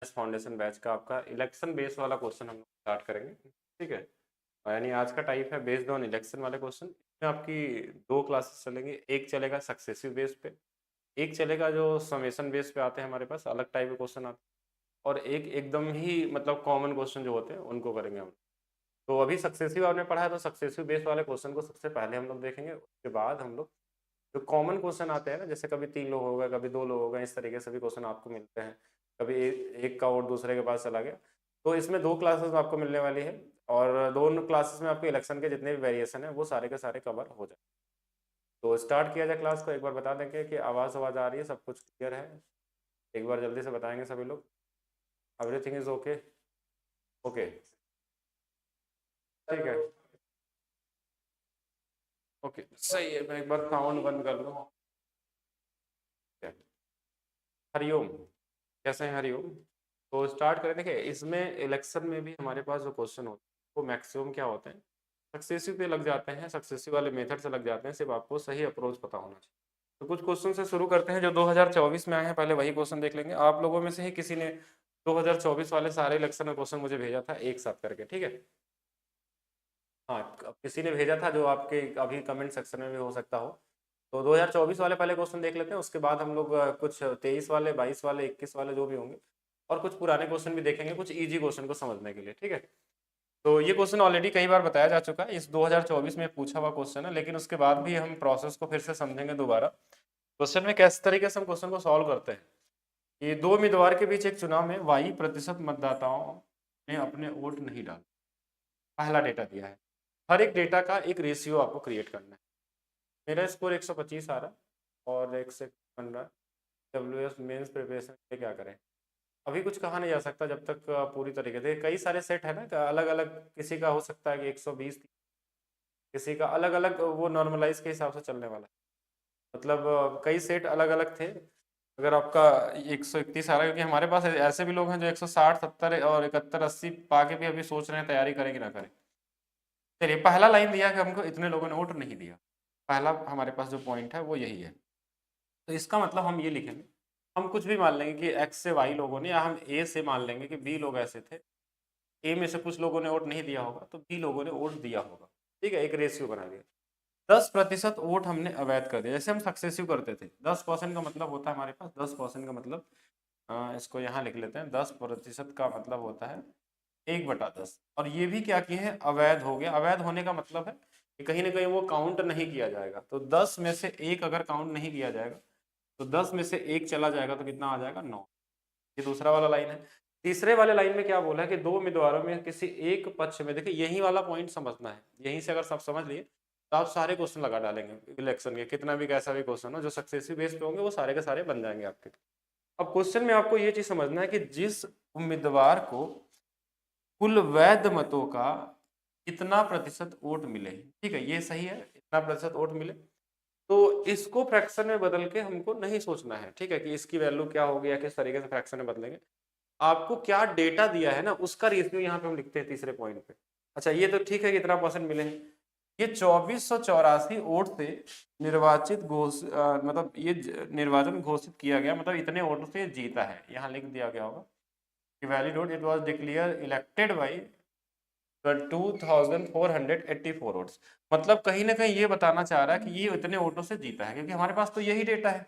Foundation batch का आपका election base वाला क्वेश्चन हम लोग स्टार्ट करेंगे, ठीक है। यानी आज का टाइप है बेस्ड ऑन इलेक्शन वाले क्वेश्चन। इसमें आपकी दो क्लासेस चलेंगे, एक चलेगा सक्सेसिव बेस पे, एक चलेगा जो समेशन बेस पे आते हैं हमारे पास अलग टाइप के क्वेश्चन आते हैं, और एक एकदम ही मतलब कॉमन क्वेश्चन जो होते हैं उनको करेंगे हम। तो अभी सक्सेसिव आपने पढ़ा है, तो सक्सेसिव बेस वाले क्वेश्चन को सबसे पहले हम लोग देखेंगे। उसके बाद हम लोग जो कॉमन क्वेश्चन आते हैं ना, जैसे कभी 3 लोग हो गए, कभी 2 लोग हो गए, इस तरीके से भी क्वेश्चन आपको मिलते हैं। कभी एक का वोट दूसरे के पास चला गया। तो इसमें 2 क्लासेस आपको मिलने वाली है, और दोनों क्लासेस में आपके इलेक्शन के जितने भी वेरिएशन है वो सारे के सारे कवर हो जाए। तो स्टार्ट किया जाए क्लास को। एक बार बता देंगे कि आवाज़ आ रही है, सब कुछ क्लियर है? एक बार जल्दी से बताएंगे सभी लोग। Everything is okay? ओके, ठीक है। ओके, सही है। मैं एक बार साउंड बंद कर लूँ। हरिओम, कैसे हैं? हरिओम। तो स्टार्ट करें। देखिए, इसमें इलेक्शन में भी हमारे पास जो क्वेश्चन होते हैं वो मैक्सिमम क्या होते हैं, सक्सेसिव पे लग जाते हैं, सक्सेसिव वाले मेथड से लग जाते हैं। सिर्फ आपको सही अप्रोच पता होना चाहिए। तो कुछ क्वेश्चन से शुरू करते हैं जो 2024 में आए हैं। पहले वही क्वेश्चन देख लेंगे। आप लोगों में से ही किसी ने 2024 वाले सारे इलेक्शन में क्वेश्चन मुझे भेजा था एक साथ करके, ठीक है। हाँ, किसी ने भेजा था जो आपके अभी कमेंट सेक्शन में भी हो सकता हो। तो 2024 वाले पहले क्वेश्चन देख लेते हैं, उसके बाद हम लोग कुछ 23 वाले, 22 वाले, 21 वाले जो भी होंगे, और कुछ पुराने क्वेश्चन भी देखेंगे, कुछ इजी क्वेश्चन को समझने के लिए, ठीक है। तो ये क्वेश्चन ऑलरेडी कई बार बताया जा चुका है, इस 2024 में पूछा हुआ क्वेश्चन है, लेकिन उसके बाद भी हम प्रोसेस को फिर से समझेंगे दोबारा। क्वेश्चन में किस तरीके से हम क्वेश्चन को सॉल्व करते हैं। ये 2 उम्मीदवार के बीच एक चुनाव में y% मतदाताओं ने अपने वोट नहीं डाले। पहला डेटा दिया है। हर एक डेटा का एक रेशियो आपको क्रिएट करना है। मेरा स्कोर 125 आ रहा है और 1 बन रहा है। WS मेंस प्रिपरेशन के क्या करें? अभी कुछ कहा नहीं जा सकता जब तक पूरी तरीके से, कई सारे सेट है ना, अलग अलग, किसी का हो सकता है कि 120, किसी का अलग अलग, वो नॉर्मलाइज के हिसाब से चलने वाला है। मतलब कई सेट अलग अलग थे। अगर आपका 131 आ रहा है, क्योंकि हमारे पास ऐसे भी लोग हैं जो 160, 70 और 71, 80 पा के भी अभी सोच रहे हैं तैयारी करें कि ना करें। चलिए, पहला लाइन दिया कि हमको इतने लोगों ने वोट नहीं दिया। पहला हमारे पास जो पॉइंट है वो यही है। तो इसका मतलब हम ये लिखेंगे, हम कुछ भी मान लेंगे कि एक्स से वाई लोगों ने, या हम ए से मान लेंगे कि बी लोग ऐसे थे। ए में से कुछ लोगों ने वोट नहीं दिया होगा, तो बी लोगों ने वोट दिया होगा, ठीक है। एक रेशियो बना दिया। 10% वोट हमने अवैध कर दिया, जैसे हम सक्सेसिव करते थे। 10% का मतलब होता है हमारे पास, 10% का मतलब इसको यहाँ लिख लेते हैं। 10% का मतलब होता है 1/10। और ये भी क्या किए हैं, अवैध हो गया। अवैध होने का मतलब है कि कहीं ना कहीं वो काउंट नहीं किया जाएगा। तो 10 में से 1 अगर काउंट नहीं किया जाएगा, तो 10 में से 1 चला जाएगा, तो कितना आ जाएगा? 9। ये दूसरा वाला लाइन है। तीसरे वाले लाइन में क्या बोला है कि 2 उम्मीदवारों में किसी एक पक्ष में, देखिए यही वाला पॉइंट समझना है। यहीं से अगर सब समझ लिए तो आप सारे क्वेश्चन लगा डालेंगे इलेक्शन के, कितना भी कैसा भी क्वेश्चन हो जो सक्सेसिव बेस पे होंगे वो सारे के सारे बन जाएंगे आपके। अब क्वेश्चन में आपको ये चीज समझना है कि जिस उम्मीदवार को कुल वैध मतों का कितना प्रतिशत वोट मिले, ठीक है, ये सही है, इतना प्रतिशत वोट मिले। तो इसको फ्रैक्शन में बदल के हमको नहीं सोचना है, ठीक है, कि इसकी वैल्यू क्या होगी या किस तरीके से फ्रैक्शन में बदलेंगे। आपको क्या डेटा दिया है ना, उसका रेशियो यहाँ पे हम लिखते हैं तीसरे पॉइंट पे। अच्छा, ये तो ठीक है, कितना परसेंट मिले हैं। ये 2484 वोट से निर्वाचित मतलब ये निर्वाचन घोषित किया गया, मतलब इतने वोटों से जीता है। यहाँ लिख दिया गया होगा कि valid vote, it was declare elected by 2484 votes. मतलब कहीं ना कहीं ये बताना चाह रहा है कि ये इतने वोटों से जीता है, क्योंकि हमारे पास तो यही डेटा है।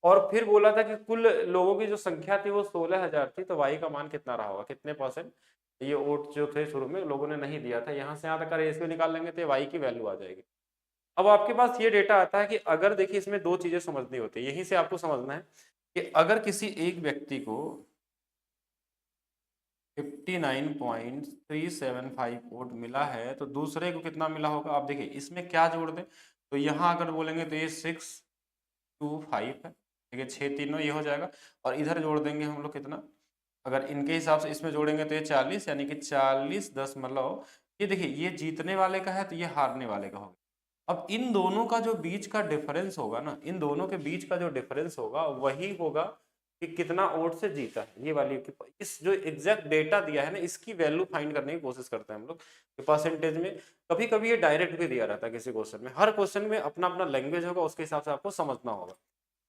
और फिर बोला था कि कुल लोगों की जो संख्या थी वो 16,000 थी, तो वाई का मान कितना रहा होगा, कितने परसेंट ये वोट जो थे शुरू में लोगों ने नहीं दिया था। यहाँ से यहाँ तक का रेशियो निकाल लेंगे तो वाई की वैल्यू आ जाएगी। अब आपके पास ये डेटा आता है कि अगर, देखिए इसमें दो चीजें समझनी होती है, यहीं से आपको समझना है कि अगर किसी एक व्यक्ति को 59.375 वोट मिला है तो दूसरे को कितना मिला होगा। आप देखिए इसमें क्या जोड़ दें, तो यहाँ अगर बोलेंगे तो ये 625 है, ठीक है, 6 तीनों ये हो जाएगा। और इधर जोड़ देंगे हम लोग कितना, अगर इनके हिसाब से इसमें जोड़ेंगे तो ये 40, यानी कि 40 10 मतलब ये देखिए ये जीतने वाले का है तो ये हारने वाले का होगा। अब इन दोनों का जो बीच का डिफरेंस होगा ना, इन दोनों के बीच का जो डिफरेंस होगा वही होगा कि कितना वोट से जीता है। ये वाली इस जो एग्जैक्ट डेटा दिया है ना, इसकी वैल्यू फाइंड करने की कोशिश करते हैं हम लोग परसेंटेज में। कभी कभी ये डायरेक्ट भी दिया रहता है किसी क्वेश्चन में। हर क्वेश्चन में अपना अपना लैंग्वेज होगा, उसके हिसाब से आपको समझना होगा।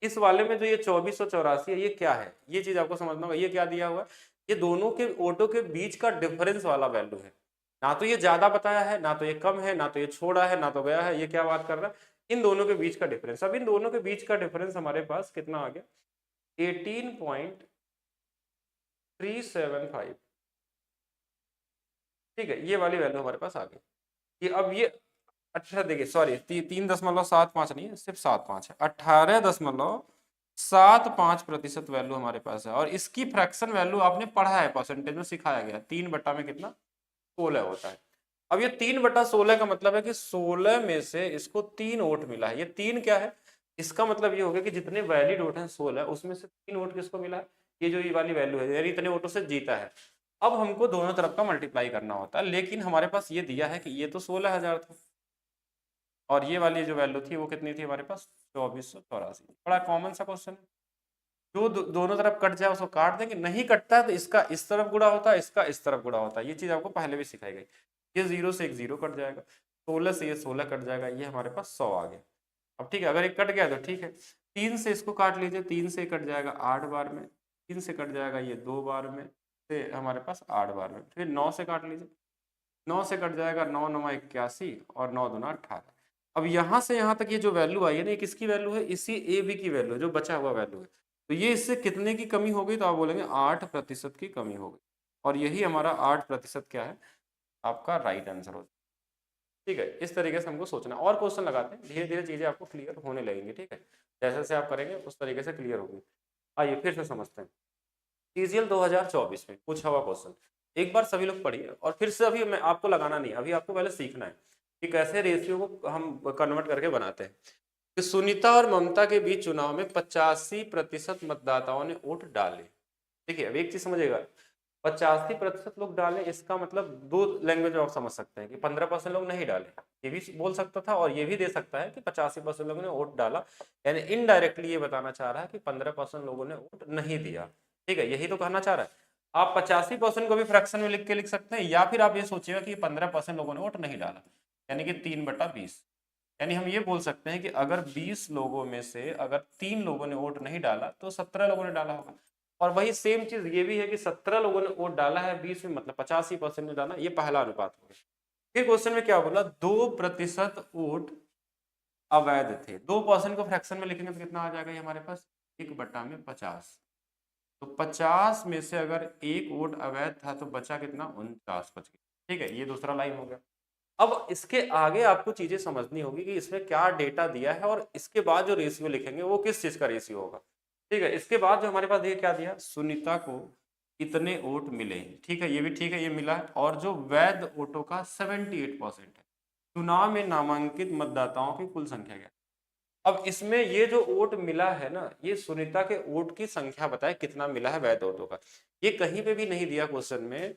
इस वाले में जो ये 2484 है, ये क्या है, ये चीज आपको समझना होगा। ये क्या दिया हुआ है, ये दोनों के ऑटो के बीच का डिफरेंस वाला वैल्यू है। ना तो ये ज्यादा बताया है, ना तो ये कम है, ना तो ये छोड़ा है, ना तो गया है। ये क्या बात कर रहा है, इन दोनों के बीच का डिफरेंस। अब इन दोनों के बीच का डिफरेंस हमारे पास कितना आ गया, 18.375। ठीक है, ये वाली वैल्यू हमारे पास आ गई। ये अब ये अच्छा देखिए, सॉरी 3.75 नहीं है, सिर्फ 7.5 है। 18.75% वैल्यू हमारे पास है। और इसकी फ्रैक्शन वैल्यू आपने पढ़ा है, परसेंटेज में सिखाया गया, 3 बटा में कितना, 16 होता है। अब ये 3/16 का मतलब है कि 16 में से इसको 3 वोट मिला है। ये 3 क्या है, इसका मतलब ये हो गया कि जितने वैलिड वोट हैं 16, उसमें से 3 वोट किसको मिला है, ये जो ये वाली वैल्यू है, यानी इतने वोटों से जीता है। अब हमको दोनों तरफ का मल्टीप्लाई करना होता है, लेकिन हमारे पास ये दिया है कि ये तो 16,000 था और ये वाली जो वैल्यू थी वो कितनी थी हमारे पास, 2484। बड़ा कॉमन सा क्वेश्चन है। जो दोनों तरफ कट जाए उसको काट देंगे, नहीं कटता है तो इसका इस तरफ गुणा होता है, इसका इस तरफ गुणा होता है। ये चीज आपको पहले भी सिखाई गई। ये 0 से एक 0 कट जाएगा, 16 से ये 16 कट जाएगा, ये हमारे पास 100 आ गया। अब ठीक है, अगर ये कट गया तो ठीक है, 3 से इसको काट लीजिए, 3 से कट जाएगा 8 बार में, 3 से कट जाएगा ये 2 बार में, से हमारे पास 8 बार में। फिर 9 से काट लीजिए, 9 से कट जाएगा 9 9 81 और 9 दूना 18। अब यहाँ से यहाँ तक ये जो वैल्यू आई है ना, ये किसकी वैल्यू है, इसी ए बी की वैल्यू है, जो बचा हुआ वैल्यू है। तो ये इससे कितने की कमी हो गई, तो आप बोलेंगे 8% की कमी हो गई। और यही हमारा 8% क्या है, आपका राइट आंसर हो। ठीक है, इस तरीके से हमको सोचना। और क्वेश्चन लगाते हैं, धीरे धीरे चीजें आपको क्लियर होने लगेंगी। ठीक है, जैसे जैसे आप करेंगे उस तरीके से क्लियर होगी। आइए फिर से समझते हैं। सीजीएल 2024 में पूछा हुआ क्वेश्चन एक बार सभी लोग पढ़िए, और फिर से अभी मैं आपको लगाना नहीं, अभी आपको पहले सीखना है कि कैसे रेशियो को हम कन्वर्ट करके बनाते हैं। कि सुनीता और ममता के बीच चुनाव में 85% मतदाताओं ने वोट डाले। देखिए अब एक चीज समझिएगा, 85% लोग डाले, इसका मतलब दो लैंग्वेज में आप समझ सकते हैं कि 15% लोग नहीं डाले। ये भी बोल सकता था और ये भी दे सकता है कि 85% लोगों ने वोट डाला, यानी इनडायरेक्टली ये बताना चाह रहा है कि 15% लोगों ने वोट नहीं दिया। ठीक है, यही तो कहना चाह रहा है। आप 85% को भी फ्रैक्शन में लिख सकते हैं, या फिर आप ये सोचिएगा कि 15% लोगों ने वोट नहीं डाला, यानी कि 3/20। यानी हम ये बोल सकते हैं कि अगर 20 लोगों में से अगर 3 लोगों ने वोट नहीं डाला तो 17 लोगों ने डाला होगा। और वही सेम चीज ये भी है कि 17 लोगों ने वोट डाला है 20 में, मतलब 85% ने डाला, ये पहला अनुपात हो गया। फिर क्वेश्चन में क्या बोला, 2% वोट अवैध थे। 2% को फ्रैक्शन में लिखेंगे तो कितना आ जाएगा, ये हमारे पास 1/50। तो 50 में से अगर एक वोट अवैध था तो बचा कितना, 49 बच गया। ठीक है, ये दूसरा लाइन हो गया। अब इसके आगे आपको चीजें समझनी होगी कि इसमें क्या डेटा दिया है, और इसके बाद जो रेशियो लिखेंगे वो किस चीज का रेशियो होगा। ठीक है, इसके बाद जो हमारे पास ये क्या दिया, सुनीता को इतने वोट मिले। ठीक है, ये भी ठीक है, ये मिला है। और जो वैध वोटों का 78% है। चुनाव में नामांकित मतदाताओं की कुल संख्या क्या। अब इसमें ये जो वोट मिला है ना, ये सुनीता के वोट की संख्या बताए कितना मिला है वैध वोटों का। ये कहीं पे भी नहीं दिया क्वेश्चन में।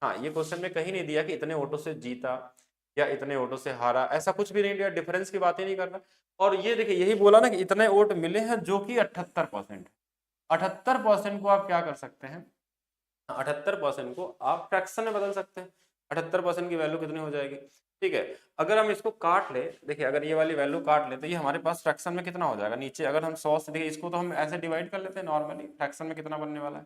हाँ, ये क्वेश्चन में कहीं नहीं दिया कि इतने वोटों से जीता या इतने वोटों से हारा, ऐसा कुछ भी नहीं दिया, डिफरेंस की बात ही नहीं करना। और ये देखिए, यही बोला ना कि इतने वोट मिले हैं, जो कि 78%। 78% को आप क्या कर सकते हैं, 78% को आप फ्रैक्शन में बदल सकते हैं। 78% की वैल्यू कितनी हो जाएगी। ठीक है, अगर हम इसको काट ले, देखिए अगर ये वाली वैल्यू काट ले तो ये हमारे पास फ्रैक्शन में कितना हो जाएगा, नीचे अगर हम 100 से, देखिए इसको तो हम ऐसे डिवाइड कर लेते हैं नॉर्मली, फ्रैक्शन में कितना बनने वाला है,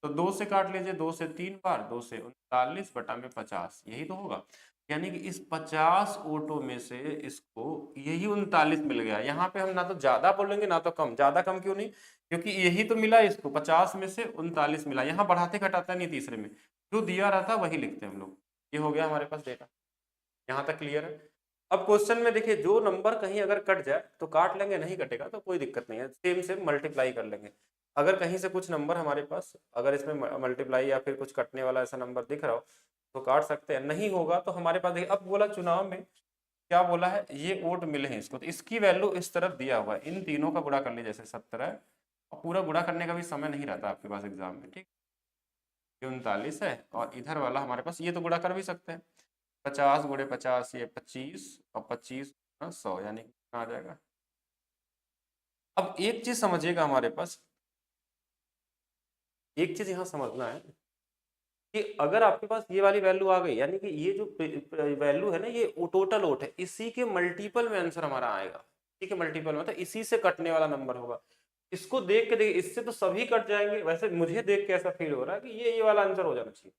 तो 2 से काट लीजिए, 2 से 3 बार, 2 से 39/50, यही तो होगा। यानी कि इस 50 वोटों में से इसको यही 39 मिल गया। यहाँ पे हम ना तो ज्यादा बोलेंगे ना तो कम। ज्यादा कम क्यों नहीं, क्योंकि यही तो मिला इसको, 50 में से 39 मिला। यहाँ बढ़ाते घटाता नहीं, तीसरे में जो दिया रहता वही लिखते हैं हम लोग। ये हो गया हमारे पास डेटा, यहाँ तक क्लियर है। अब क्वेश्चन में देखिए, जो नंबर कहीं अगर कट जाए तो काट लेंगे, नहीं कटेगा तो कोई दिक्कत नहीं है, सेम सेम मल्टीप्लाई कर लेंगे। अगर कहीं से कुछ नंबर हमारे पास, अगर इसमें मल्टीप्लाई या फिर कुछ कटने वाला ऐसा नंबर दिख रहा हो तो काट सकते हैं, नहीं होगा तो हमारे पास देखिए, अब बोला चुनाव में क्या बोला है, ये वोट मिले हैं इसको, तो इसकी वैल्यू इस तरफ दिया हुआ है, इन तीनों का गुणा कर लीजिए, जैसे 17, और पूरा गुणा करने का भी समय नहीं रहता आपके पास एग्जाम में। ठीक, ये 39 है, और इधर वाला हमारे पास ये तो गुणा कर भी सकते हैं, 50 × 50 ये 25, और 25 × 100 यानी कितना आ जाएगा। अब एक चीज समझिएगा, हमारे पास एक चीज यहाँ समझना है कि अगर आपके पास ये वाली वैल्यू आ गई, यानी कि ये जो वैल्यू है ना, ये टोटल वोट है, इसी के मल्टीपल में आंसर हमारा आएगा। ठीक है, मल्टीपल में मतलब इसी से कटने वाला नंबर होगा। इसको देख के देखिए, इससे तो सभी कट जाएंगे। वैसे मुझे देख के ऐसा फील हो रहा है कि ये वाला आंसर हो जाना चाहिए,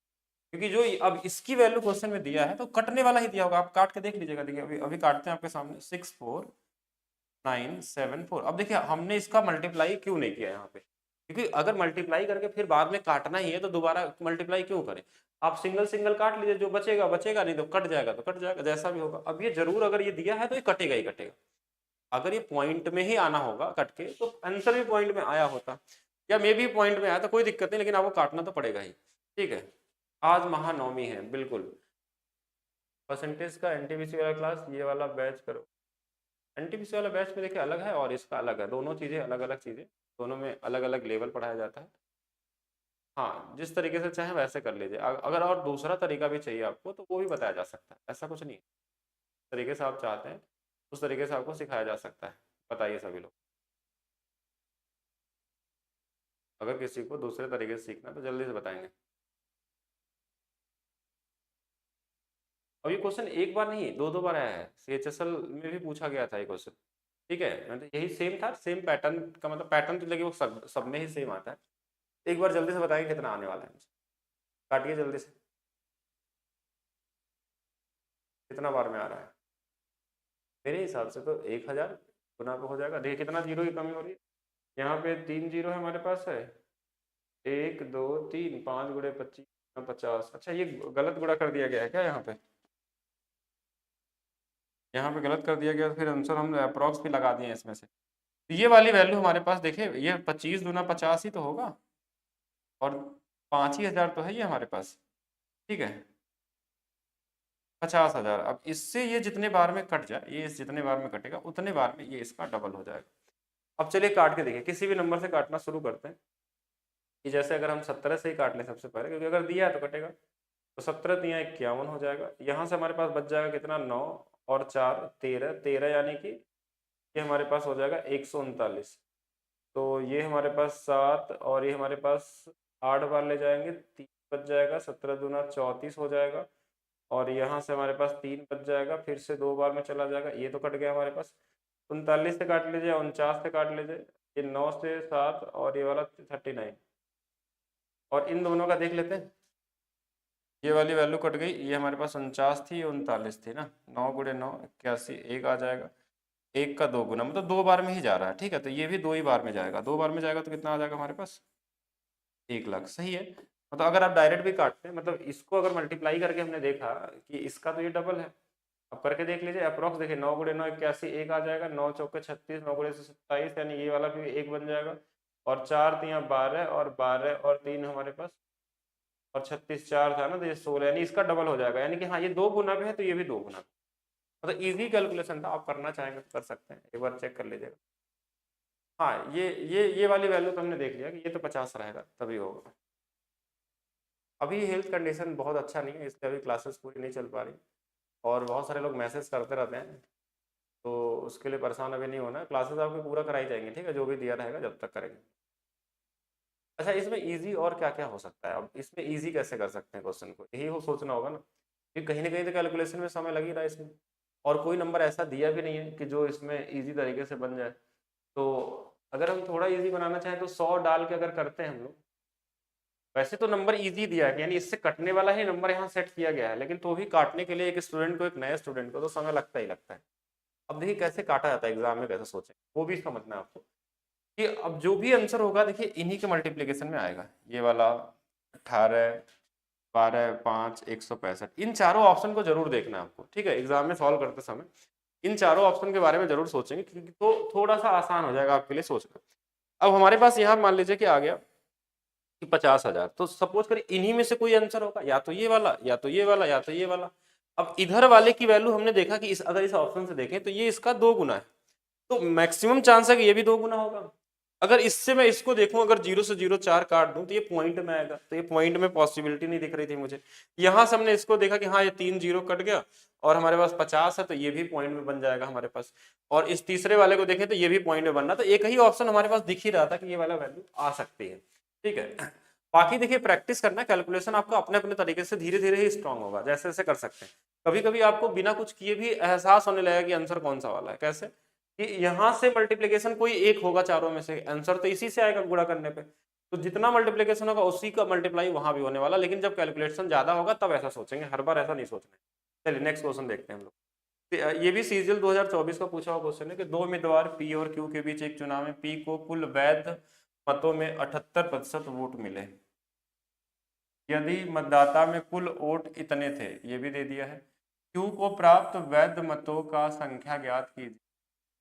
क्योंकि जो अब इसकी वैल्यू क्वेश्चन में दिया है तो कटने वाला ही दिया होगा। आप काट के देख लीजिएगा। देखिए अभी अभी काटते हैं आपके सामने 64974। अब देखिए हमने इसका मल्टीप्लाई क्यों नहीं किया यहाँ पे, क्योंकि अगर मल्टीप्लाई करके फिर बाद में काटना ही है तो दोबारा मल्टीप्लाई क्यों करें। आप सिंगल सिंगल काट लीजिए, जो बचेगा बचेगा, नहीं तो कट जाएगा तो कट जाएगा, जैसा भी होगा। अब ये जरूर अगर ये दिया है तो ये कटेगा ही कटेगा। अगर ये पॉइंट में ही आना होगा कट के तो आंसर भी पॉइंट में आया होता, या मे भी पॉइंट में आया तो कोई दिक्कत नहीं, लेकिन आपको काटना तो पड़ेगा ही। ठीक है, आज महानवमी है, बिल्कुल। परसेंटेज का एनटीपीसी वाला क्लास ये वाला बैच करो। एनटीपीसी वाला बैच में देखिए अलग है और इसका अलग है, दोनों चीज़ें अलग अलग चीज़ें, दोनों में अलग अलग लेवल पढ़ाया जाता है। हाँ, जिस तरीके से चाहे वैसे कर लीजिए। अगर और दूसरा तरीका भी चाहिए आपको तो वो भी बताया जा सकता है, ऐसा कुछ नहीं है। जिस तरीके से आप चाहते हैं उस तरीके से आपको सिखाया जा सकता है। बताइए सभी लोग, अगर किसी को दूसरे तरीके से सीखना तो जल्दी से बताएंगे। और ये क्वेश्चन एक बार नहीं दो दो बार आया है, सीएचएसएल में भी पूछा गया था ये क्वेश्चन। ठीक है, मतलब यही सेम था, सेम पैटर्न का मतलब पैटर्न तो लगे वो सब में ही सेम आता है। एक बार जल्दी से बताएंगे कितना आने वाला है, काटिए जल्दी से, कितना बार में आ रहा है। मेरे हिसाब से तो 1000 गुना पे हो जाएगा। देखिए कितना जीरो की कमी हो रही है, यहाँ पे 3 जीरो है हमारे पास है, 1 2 3, 5 गुणे 25 50। अच्छा ये गलत गुणा कर दिया गया है क्या यहाँ पे, यहाँ पे गलत कर दिया गया तो फिर आंसर हम अप्रॉक्स भी लगा दिए इसमें से। तो ये वाली वैल्यू हमारे पास देखिए, ये 25 दूना 50 ही तो होगा, और 5,000 तो है ये हमारे पास। ठीक है, 50,000। अब इससे ये जितने बार में कट जाए, ये जितने बार में कटेगा उतने बार में ये इसका डबल हो जाएगा। अब चलिए काट के देखिए, किसी भी नंबर से काटना शुरू करते हैं। कि जैसे अगर हम 17 से ही काट लें सबसे पहले, क्योंकि अगर दिया है तो कटेगा। तो 17 दिया 51 हो जाएगा। यहाँ से हमारे पास बच जाएगा कितना, 9 और 4 13, 13 यानी कि ये हमारे पास हो जाएगा 139। तो ये हमारे पास 7 और ये हमारे पास 8 बार ले जाएंगे, 3 बच जाएगा, 17 दूना 34 हो जाएगा। और यहाँ से हमारे पास 3 बच जाएगा, फिर से 2 बार में चला जाएगा, ये तो कट गया हमारे पास। 39 से काट लीजिए, 49 से काट लीजिए, ये 9 से 7 और ये वाला 39। और इन दोनों का देख लेते हैं, ये वाली वैल्यू कट गई, ये हमारे पास 49 थी, ये 39 थी ना। 9 गुणे 9 81, एक आ जाएगा, एक का 2 गुना, मतलब 2 बार में ही जा रहा है। ठीक है, तो ये भी 2 ही बार में जाएगा, 2 बार में जाएगा तो कितना आ जाएगा हमारे पास, 1,00,000। सही है, मतलब अगर आप डायरेक्ट भी काटते हैं, मतलब इसको अगर मल्टीप्लाई करके हमने देखा कि इसका तो ये डबल है। अब करके देख लीजिए अप्रॉक्स, देखिए 9 गुणे 9 81, एक आ जाएगा, 9 चौके 36, 9 गुणे से 27, यानी ये वाला भी एक बन जाएगा। और 4 तिया 12 और 12 और 3 हमारे पास, और 36 4 था ना, तो ये 16, यानी इसका डबल हो जाएगा। यानी कि हाँ, ये 2 गुना पे है तो ये भी 2 गुना पे। मतलब इजी कैलकुलेशन था, आप करना चाहेंगे तो कर सकते हैं, एक बार चेक कर लीजिएगा। हाँ, ये वाली वैल्यू तो हमने देख लिया कि ये तो 50 रहेगा तभी होगा। अभी हेल्थ कंडीशन बहुत अच्छा नहीं है, इसलिए अभी क्लासेस पूरी नहीं चल पा रही, और बहुत सारे लोग मैसेज करते रहते हैं, तो उसके लिए परेशान अभी नहीं होना। क्लासेस आपकी पूरा कराई जाएंगी, ठीक है, जो भी दिया रहेगा जब तक करेंगे। अच्छा, इसमें इजी और क्या क्या हो सकता है, अब इसमें इजी कैसे कर सकते हैं क्वेश्चन को, यही हो सोचना होगा ना, क्योंकि कहीं ना कहीं तो कैलकुलेशन में समय लग ही रहा है इसमें, और कोई नंबर ऐसा दिया भी नहीं है कि जो इसमें इजी तरीके से बन जाए। तो अगर हम थोड़ा इजी बनाना चाहें तो 100 डाल के अगर करते हैं हम लोग, वैसे तो नंबर इजी दिया है, यानी इससे कटने वाला ही नंबर यहाँ सेट किया गया है, लेकिन तो भी काटने के लिए एक स्टूडेंट को, एक नए स्टूडेंट को तो समय लगता ही लगता है। अब देखिए कैसे काटा जाता है एग्जाम में, कैसे सोचें वो भी समझना है आपको, कि अब जो भी आंसर होगा देखिए इन्हीं के मल्टीप्लीकेशन में आएगा। ये वाला 18 12 5 165, इन चारों ऑप्शन को जरूर देखना है आपको। ठीक है, एग्जाम में सॉल्व करते समय इन चारों ऑप्शन के बारे में जरूर सोचेंगे, क्योंकि तो थोड़ा सा आसान हो जाएगा आपके लिए सोचना। अब हमारे पास यहाँ मान लीजिए कि आ गया कि 50,000, तो सपोज करिए इन्हीं में से कोई आंसर होगा, या तो ये वाला, या तो ये वाला, या तो ये वाला। अब इधर वाले की वैल्यू हमने देखा कि अगर इस ऑप्शन से देखें तो ये इसका 2 गुना है, तो मैक्सिमम चांस है कि ये भी 2 गुना होगा। अगर इससे मैं इसको देखूं, अगर 0 से 0 4 काट दूं तो ये पॉइंट में आएगा, तो ये पॉइंट में पॉसिबिलिटी नहीं दिख रही थी मुझे। यहां से हमने इसको देखा कि हाँ, ये 3 0 कट गया और हमारे पास 50 है, तो ये भी पॉइंट में बन जाएगा हमारे पास। और इस तीसरे वाले को देखें तो ये भी पॉइंट में बनना, तो एक ही ऑप्शन हमारे पास दिख ही रहा था कि ये वाला वैल्यू आ सकती है। ठीक है, बाकी देखिए प्रैक्टिस करना, कैलकुलेशन आपका अपने अपने तरीके से धीरे धीरे ही स्ट्रांग होगा, जैसे जैसे कर सकते हैं। कभी कभी आपको बिना कुछ किए भी एहसास होने लगेगा कि आंसर कौन सा वाला है। कैसे, कि यहाँ से मल्टीप्लीकेशन कोई एक होगा चारों में से, आंसर तो इसी से आएगा गुणा करने पे, तो जितना मल्टीप्लीकेशन होगा उसी का मल्टीप्लाई वहां भी होने वाला, लेकिन जब कैलकुलेशन ज्यादा होगा तब ऐसा सोचेंगे, हर बार ऐसा नहीं सोचना। चलिए नेक्स्ट क्वेश्चन देखते हैं हम लोग। ये भी सीजीएल 2024 का पूछा हुआ क्वेश्चन है कि दो उम्मीदवार पी और क्यू के बीच एक चुनाव में पी को कुल वैध मतों में 78% वोट मिले, यदि मतदाता में कुल वोट इतने थे, ये भी दे दिया है। क्यू को प्राप्त वैध मतों का संख्या ज्ञात कीजिए,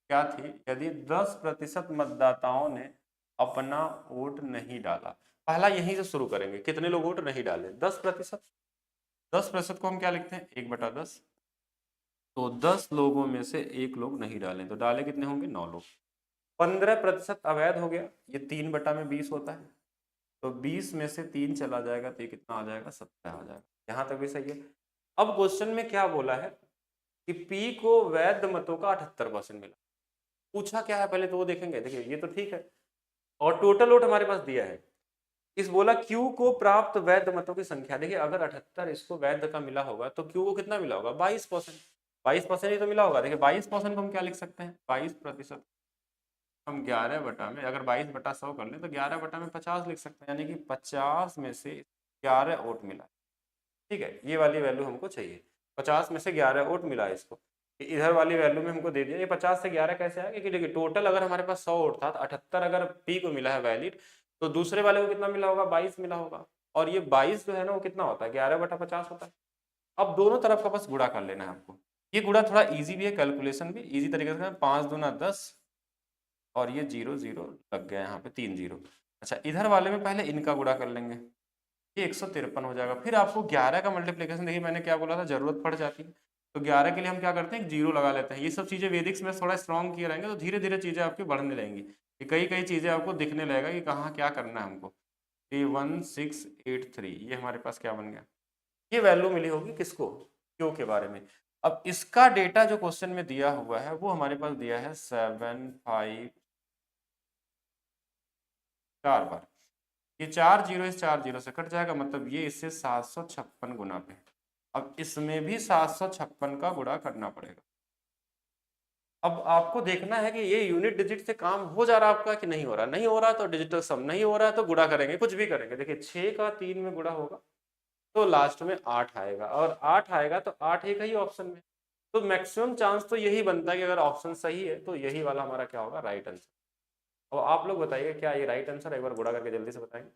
क्या थी, यदि 10% मतदाताओं ने अपना वोट नहीं डाला। पहला यहीं से शुरू करेंगे, कितने लोग वोट नहीं डाले, 10%। 10% को हम क्या लिखते हैं, 1/10, तो 10 लोगों में से एक लोग नहीं डालें, तो डाले कितने होंगे, 9 लोग। 15% अवैध हो गया, ये 3/20 होता है, तो 20 में से 3 चला जाएगा तो ये कितना आ जाएगा, 17 आ जाएगा। यहाँ तक भी सही है। अब क्वेश्चन में क्या बोला है कि पी को वैध मतों का 78% मिला, पूछा क्या है पहले तो वो देखेंगे। देखिए ये तो ठीक है, और टोटल वोट हमारे पास दिया है। इस बोला क्यू को प्राप्त वैध मतों की संख्या, देखिए अगर 78 इसको वैध का मिला होगा तो क्यू को कितना मिला होगा, 22%। 22% ही तो मिला होगा। देखिए 22% को हम क्या लिख सकते हैं, 22% हम 11 में, अगर 22/100 कर ले तो 11/50 लिख सकते हैं, यानी कि 50 में से 11 वोट मिला। ठीक है, ये वाली वैल्यू हमको चाहिए, 50 में से 11 वोट मिला है इसको, इधर वाली वैल्यू में हमको दे दिया। ये 50 से 11 कैसे आया, क्योंकि देखिए टोटल अगर हमारे पास 100 वोट था तो 78 अगर पी को मिला है वैलिड, तो दूसरे वाले को कितना मिला होगा, 22 मिला होगा, और ये 22 जो है ना वो कितना होता है, 11/50 होता है। अब दोनों तरफ का बस गुणा कर लेना है आपको। ये गुणा थोड़ा ईजी भी है, कैलकुलेशन भी ईजी तरीके से, 5 दूना 10 और ये 0 0 लग गया, यहाँ पे 3 0। अच्छा इधर वाले में पहले इनका गुणा कर लेंगे, ये 153 हो जाएगा। फिर आपको 11 का मल्टीप्लिकेशन, देखिए मैंने क्या बोला था, जरूरत पड़ जाती है तो 11 के लिए हम क्या करते हैं, 0 लगा लेते हैं। ये सब चीज़ें वेदिक्स में थोड़ा स्ट्रॉन्ग किए रहेंगे तो धीरे धीरे चीज़ें आपकी बढ़ने लगेंगी, कि कई कई चीज़ें आपको दिखने लगेगा कि कहाँ क्या करना है हमको। 1683 ये हमारे पास क्या बन गया, ये वैल्यू मिली होगी किसको, क्यू के बारे में। अब इसका डेटा जो क्वेश्चन में दिया हुआ है वो हमारे पास दिया है 754 बार। ये 4 0 इस 4 0 से कट जाएगा, मतलब ये इससे 756 गुना पे। अब इसमें भी 756 का गुणा करना पड़ेगा। अब आपको देखना है कि ये यूनिट डिजिट से काम हो जा रहा है आपका कि नहीं हो रहा। नहीं हो रहा तो डिजिटल सम, नहीं हो रहा है तो गुणा करेंगे, कुछ भी करेंगे। देखिए 6 का 3 में गुणा होगा तो लास्ट में 8 आएगा, और 8 आएगा तो 8 एक ही ऑप्शन में, तो मैक्सिमम चांस तो यही बनता है कि अगर ऑप्शन सही है तो यही वाला हमारा क्या होगा, राइट आंसर। और आप लोग बताइए क्या ये राइट आंसर, एक बार गुणा करके जल्दी से बताएंगे।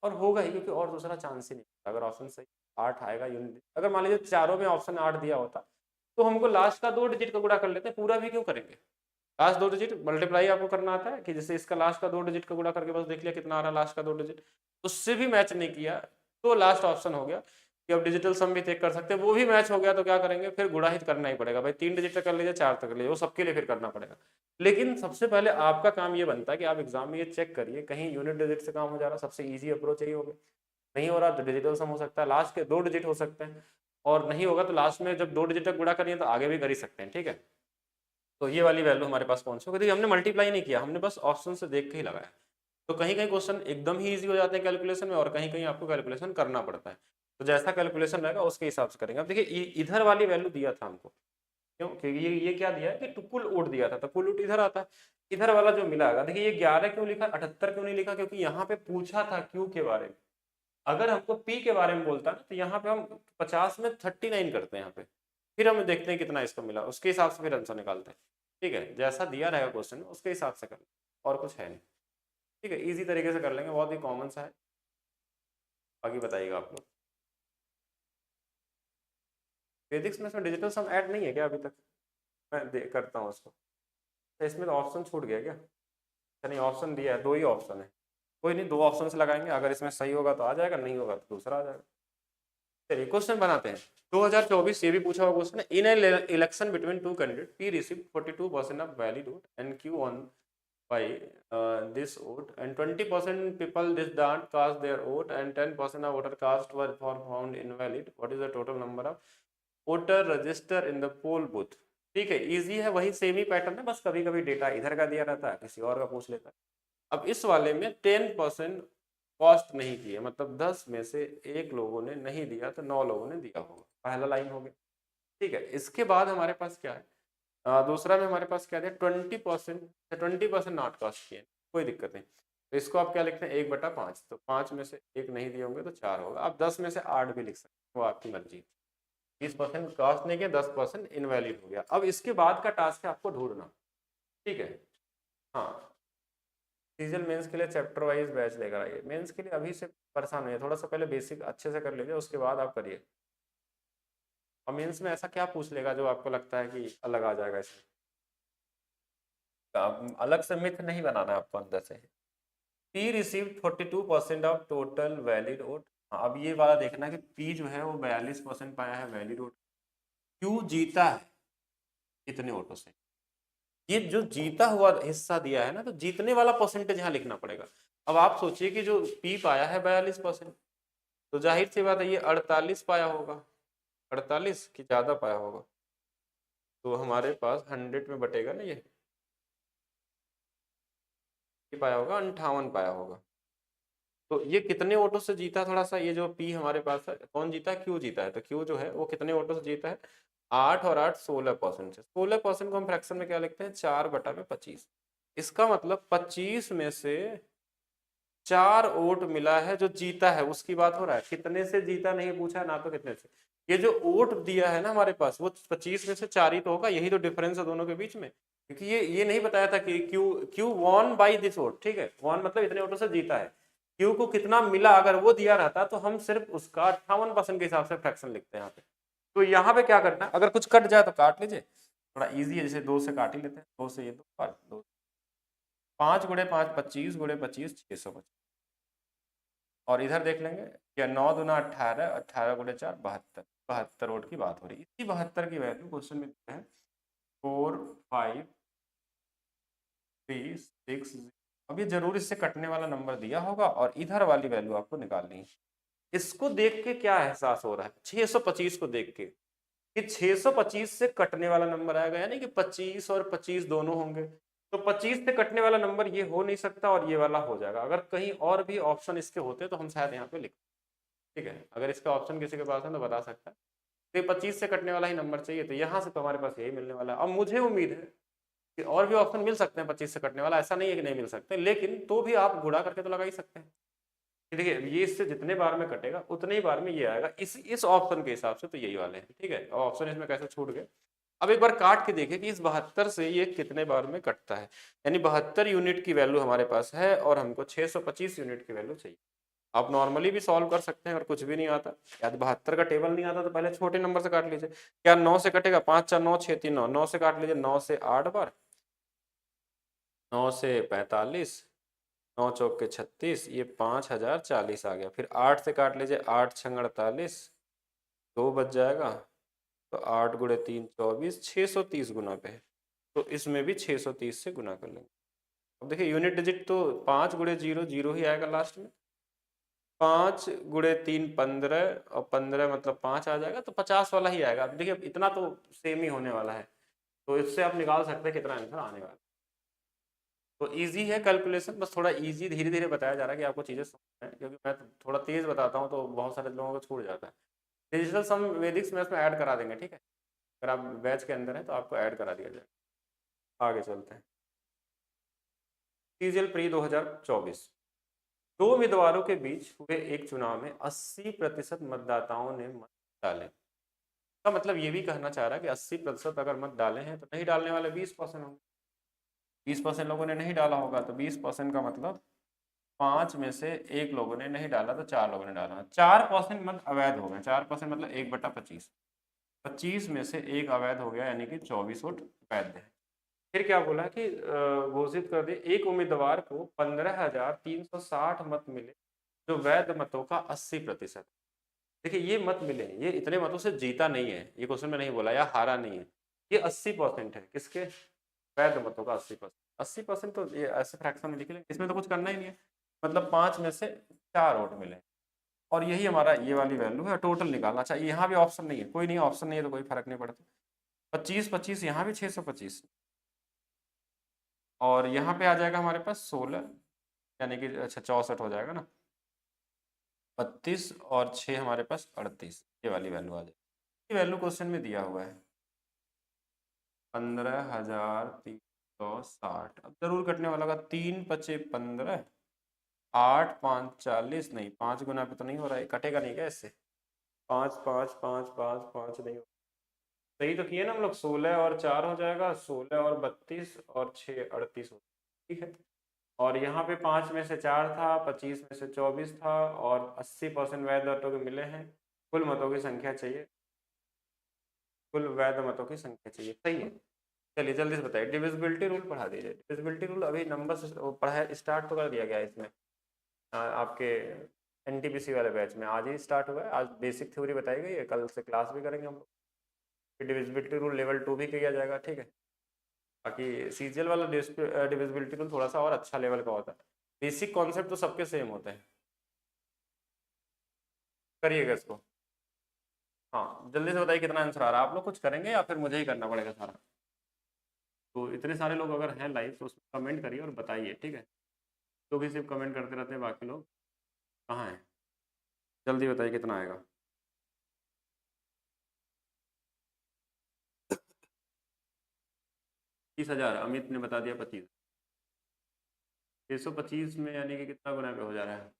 और होगा ही, क्योंकि और दूसरा चांस ही नहीं, अगर ऑप्शन सही 8 आएगा यूनिट। अगर मान लीजिए चारों में ऑप्शन 8 दिया होता तो हमको लास्ट का 2 डिजिट का गुणा कर लेते, पूरा भी क्यों करेंगे। लास्ट 2 डिजिट मल्टीप्लाई आपको करना आता है कि जैसे इसका लास्ट का 2 डिजिट का गुणा करके बस देख लिया कितना आ रहा है लास्ट का 2 डिजिट, उससे भी मैच नहीं किया तो लास्ट ऑप्शन हो गया कि अब डिजिटल सम भी चेक कर सकते हैं, वो भी मैच हो गया तो क्या करेंगे, फिर गुणा ही करना ही पड़ेगा भाई। 3 डिजिट तक कर लीजिए, 4 तक कर लीजिए, वो सबके लिए फिर करना पड़ेगा। लेकिन सबसे पहले आपका काम ये बनता है कि आप एग्जाम में ये चेक करिए कहीं यूनिट डिजिट से काम हो जा रहा है, सबसे ईजी अप्रोच यही होगा। नहीं हो रहा तो डिजिटल सम हो सकता है, लास्ट के 2 डिजिट हो सकते हैं, और नहीं होगा तो लास्ट में जब 2 डिजिट तक गुणा करिए तो आगे भी कर ही सकते हैं। ठीक है, तो ये वाली वैल्यू हमारे पास कौन सी होगी, हमने मल्टीप्लाई नहीं किया, हमने बस ऑप्शन से देख के ही लगाया। तो कहीं कहीं क्वेश्चन एकदम ही इजी हो जाते हैं कैलकुलेशन में, और कहीं कहीं आपको कैलकुलेशन करना पड़ता है, तो जैसा कैलकुलेशन रहेगा उसके हिसाब से करेंगे। अब देखिए इधर वाली वैल्यू दिया था हमको, क्यों, क्योंकि ये क्या दिया है कि कुल वोट दिया था, तो कुल वोट इधर आता है। इधर वाला जो मिला है, देखिए ये 11 क्यों लिखा, 78 क्यों नहीं लिखा, क्योंकि यहाँ पे पूछा था क्यू के बारे में। अगर हमको पी के बारे में बोलता है तो यहाँ पे हम 50 में 39 करते हैं यहाँ पे, फिर हम देखते हैं कितना इसको मिला, उसके हिसाब से फिर आंसर निकालते हैं। ठीक है, जैसा दिया रहेगा क्वेश्चन उसके हिसाब से कर, और कुछ है नहीं। ठीक है, इजी तरीके से कर लेंगे, बहुत ही कॉमन सा है। बाकी बताइएगा आप लोग, वेदिक्स में इसमें डिजिटल सम ऐड नहीं है क्या अभी तक, मैं करता हूँ उसको। तो इसमें तो ऑप्शन छूट गया क्या, नहीं ऑप्शन दिया है, 2 ही ऑप्शन है, कोई नहीं 2 ऑप्शन से लगाएंगे, अगर इसमें सही होगा तो आ जाएगा, नहीं होगा तो दूसरा आ जाएगा। चलिए क्वेश्चन बनाते हैं। 2024 ये भी पूछा हुआ क्वेश्चन है, in election between 2 candidate P receive 42% of valid vote and Q one by this vote, and 20% people did not cast their vote and 10% of voter cast were found invalid. What is the total number of voter register in the poll booth? ठीक है, easy है, वही same ही pattern है, बस कभी कभी data इधर का दिया रहता है, किसी और का पूछ लेता है। अब इस वाले में 10% कॉस्ट नहीं किए, मतलब 10 में से 1 लोगों ने नहीं दिया तो 9 लोगों ने दिया होगा, पहला लाइन हो गया। ठीक है, इसके बाद हमारे पास क्या है, दूसरा में हमारे पास क्या दिया 20% नॉट कॉस्ट किए, कोई दिक्कत नहीं। तो इसको आप क्या लिखते हैं 1/5, तो 5 में से 1 नहीं दिए होंगे तो 4 होगा। आप 10 में से 8 भी लिख सकते हैं, वो आपकी मर्जी। 20% कॉस्ट नहीं किया, 10% इनवैलिड हो गया। अब इसके बाद का टास्क है आपको ढूंढना, ठीक है। हाँ, सीजल मेंस के लिए चैप्टर वाइज बैच लेकर आइए। मेंस के लिए अभी से परेशान हुई, थोड़ा सा पहले बेसिक अच्छे से कर लीजिए, उसके बाद आप करिए। और मेंस में ऐसा क्या पूछ लेगा जो आपको लगता है कि अलग आ जाएगा इसमें? अलग से मिथ नहीं बनाना है आपको अंदर से। P receive 42% of total valid vote. अब ये वाला देखना कि पी जो है वो 42% पाया है वैलिड वोट। क्यू जीता है कितने वोटों से? ये जो जीता हुआ हिस्सा दिया है ना, तो जीतने वाला परसेंटेज यहाँ लिखना पड़ेगा। अब आप सोचिए कि जो पी पाया है 42%, तो जाहिर सी बात है ये 48 पाया होगा, 48 की ज्यादा पाया होगा, तो हमारे पास 100 में बटेगा ना, ये पाया होगा 58 पाया होगा। तो ये कितने वोटों से जीता? थोड़ा सा ये जो पी हमारे पास है, कौन जीता है? क्यू जीता है। तो क्यू जो है वो कितने वोटों से जीता है? 8 और 8 16% से। 16% को हम फ्रैक्शन में क्या लिखते हैं? 4/25। इसका मतलब 25 में से 4 वोट मिला है जो जीता है, उसकी बात हो रहा है। कितने से जीता नहीं पूछा ना, तो कितने से। ये जो वोट दिया है ना हमारे पास, वो 25 में से 4 ही तो होगा, यही तो डिफरेंस है दोनों के बीच में। क्योंकि ये नहीं बताया था कि Q Q won by this vote, ठीक है। वॉन मतलब इतने वोटों से जीता है। क्यू को कितना मिला अगर वो दिया रहता तो हम सिर्फ उसका 58% के हिसाब से फ्रैक्शन लिखते हैं यहाँ पे। तो यहाँ पे क्या करना है, अगर कुछ कट जाए तो काट लीजिए, थोड़ा इजी है। जैसे 2 से काट ही लेते हैं, 2 से ये 2 और 2, 5 गुणे 5 25 गुणे 25 625। और इधर देख लेंगे क्या, 9 दूना 18, 18 गुणे 4 72। 72 वोट की बात हो रही है। इसी 72 की वैल्यू क्वेश्चन में है 4 5 3 6। अब ये जरूर इससे कटने वाला नंबर दिया होगा और इधर वाली वैल्यू आपको निकालनी है। इसको देख के क्या एहसास हो रहा है 625 को देख के, कि 625 से कटने वाला नंबर आएगा, यानी कि 25 और 25 दोनों होंगे। तो 25 से कटने वाला नंबर ये हो नहीं सकता और ये वाला हो जाएगा। अगर कहीं और भी ऑप्शन इसके होते तो हम शायद यहाँ पे लिख, ठीक है। अगर इसका ऑप्शन किसी के पास है तो बता सकता है। तो 25 से कटने वाला ही नंबर चाहिए, तो यहाँ से तो हमारे पास यही मिलने वाला है। अब मुझे उम्मीद है कि और भी ऑप्शन मिल सकते हैं 25 से कटने वाला, ऐसा नहीं है कि नहीं मिल सकते, लेकिन तो भी आप गुणा करके तो लगा ही सकते हैं। देखिए ये इससे जितने बार में कटेगा उतने ही बार में ये आएगा, इस ऑप्शन के हिसाब से तो यही वाले हैं, ठीक है। ऑप्शन इसमें कैसे छूट गए। अब एक बार काट के देखिए कि इस 72 से ये कितने बार में कटता है। यानी 72 यूनिट की वैल्यू हमारे पास है और हमको 625 यूनिट की वैल्यू चाहिए। आप नॉर्मली भी सॉल्व कर सकते हैं अगर कुछ भी नहीं आता, या 72 का टेबल नहीं आता तो पहले छोटे नंबर से काट लीजिए। क्या 9 से कटेगा? 5 4 9 6 3 9, 9 से काट लीजिए, 9 से 8 बार, 9 से 45, 9 चौक के 36, ये 5040 आ गया। फिर 8 से काट लीजिए, 8 छंग 48, 2 बच जाएगा। तो 8 गुणे 3 24, 630 गुना पे है, तो इसमें भी 630 से गुना कर लेंगे। अब देखिए यूनिट डिजिट तो 5 गुणे 0 0 ही आएगा लास्ट में। 5 गुणे 3 15 और 15 मतलब 5 आ जाएगा, तो 50 वाला ही आएगा। अब देखिए इतना तो सेम ही होने वाला है, तो इससे आप निकाल सकते हैं कितना आंसर आने वाला है। तो इजी है कैलकुलेशन, बस थोड़ा इजी धीरे धीरे बताया जा रहा है कि आपको चीज़ें समझ में, क्योंकि मैं थोड़ा तेज बताता हूँ तो बहुत सारे लोगों को छूट जाता है। डिजिटल सम वैदिक मैथ्स में ऐड करा देंगे, ठीक है। अगर आप बैच के अंदर हैं तो आपको ऐड करा दिया जाएगा। आगे चलते हैं। CGL pre 2024। दो उम्मीदवारों के बीच हुए एक चुनाव में 80% मतदाताओं ने मत डाले। का मतलब ये भी कहना चाह रहा है कि 80% अगर मत डाले हैं तो नहीं डालने वाले 20% होंगे। 20% लोगों ने नहीं डाला होगा, तो 20% का मतलब 5 में से 1 लोगों ने नहीं डाला तो 4 लोगों ने डाला। 4% मत अवैध हो गए। 4% मतलब 1/25। 25 में से 1 अवैध हो गया, यानी कि 24 वोट वैध है। फिर क्या बोला कि घोषित कर दे एक उम्मीदवार को 15,360 मत मिले जो वैध मतों का 80%। देखिए ये मत मिले, ये इतने मतों से जीता नहीं है, ये क्वेश्चन में नहीं बोला, या हारा नहीं है। ये 80% है किसके? वैध मतों का 80%। 80% तो ये ऐसे फ्रैक्शन में लिख लेंगे, इसमें तो कुछ करना ही नहीं है। मतलब 5 में से 4 वोट मिले, और यही हमारा ये वाली वैल्यू है। टोटल निकालना चाहिए, यहाँ भी ऑप्शन नहीं है, कोई नहीं ऑप्शन नहीं है तो कोई फर्क नहीं पड़ता। 25 25 यहाँ भी 625, और यहाँ पे आ जाएगा हमारे पास 16, यानी कि अच्छा 64 हो जाएगा ना। 32 और 6 हमारे पास 38, ये वाली वैल्यू आ जाएगी। ये वैल्यू क्वेश्चन में दिया हुआ है। 15,360। अब जरूर कटने वाला होगा, 3×5 = 15, 8×5 = 40। नहीं, 5 गुना पे तो नहीं हो रहा है, कटेगा नहीं क्या इससे? 5 5 5 5 5 नहीं हो, सही तो किए ना हम लोग। 16 और 4 हो जाएगा, 16 और 32 और 6 38 हो, ठीक है। और यहाँ पे 5 में से 4 था, 25 में से 24 था, और 80% वैध मतों के मिले हैं। कुल मतों की संख्या चाहिए, कुल वैध मतों की संख्या चाहिए, सही है। चलिए जल्दी से बताइए, डिविजिबिलिटी रूल पढ़ा दीजिए। डिविजिबिलिटी रूल अभी नंबर से पढ़ा स्टार्ट तो कर दिया गया है इसमें, आपके एनटीपीसी वाले बैच में आज ही स्टार्ट हुआ है। आज बेसिक थ्योरी बताई गई है, कल से क्लास भी करेंगे हम लोग। डिविजिबिलिटी रूल लेवल 2 भी किया जाएगा, ठीक है। बाकी सीजीएल वाला डिविजिबिलिटी रूल थोड़ा सा और अच्छा लेवल का होता है। बेसिक कॉन्सेप्ट तो सबके सेम होते हैं, करिएगा इसको। हाँ जल्दी से बताइए कितना आंसर आ रहा है। आप लोग कुछ करेंगे या फिर मुझे ही करना पड़ेगा सारा? तो इतने सारे लोग अगर हैं लाइव तो उसमें कमेंट करिए और बताइए, ठीक है। तो भी सिर्फ कमेंट करते रहते हैं, बाकी लोग कहाँ हैं? जल्दी बताइए कितना आएगा। 30,000, अमित ने बता दिया 25। 625 में यानी कि कितना गुना पे हो जा रहा है?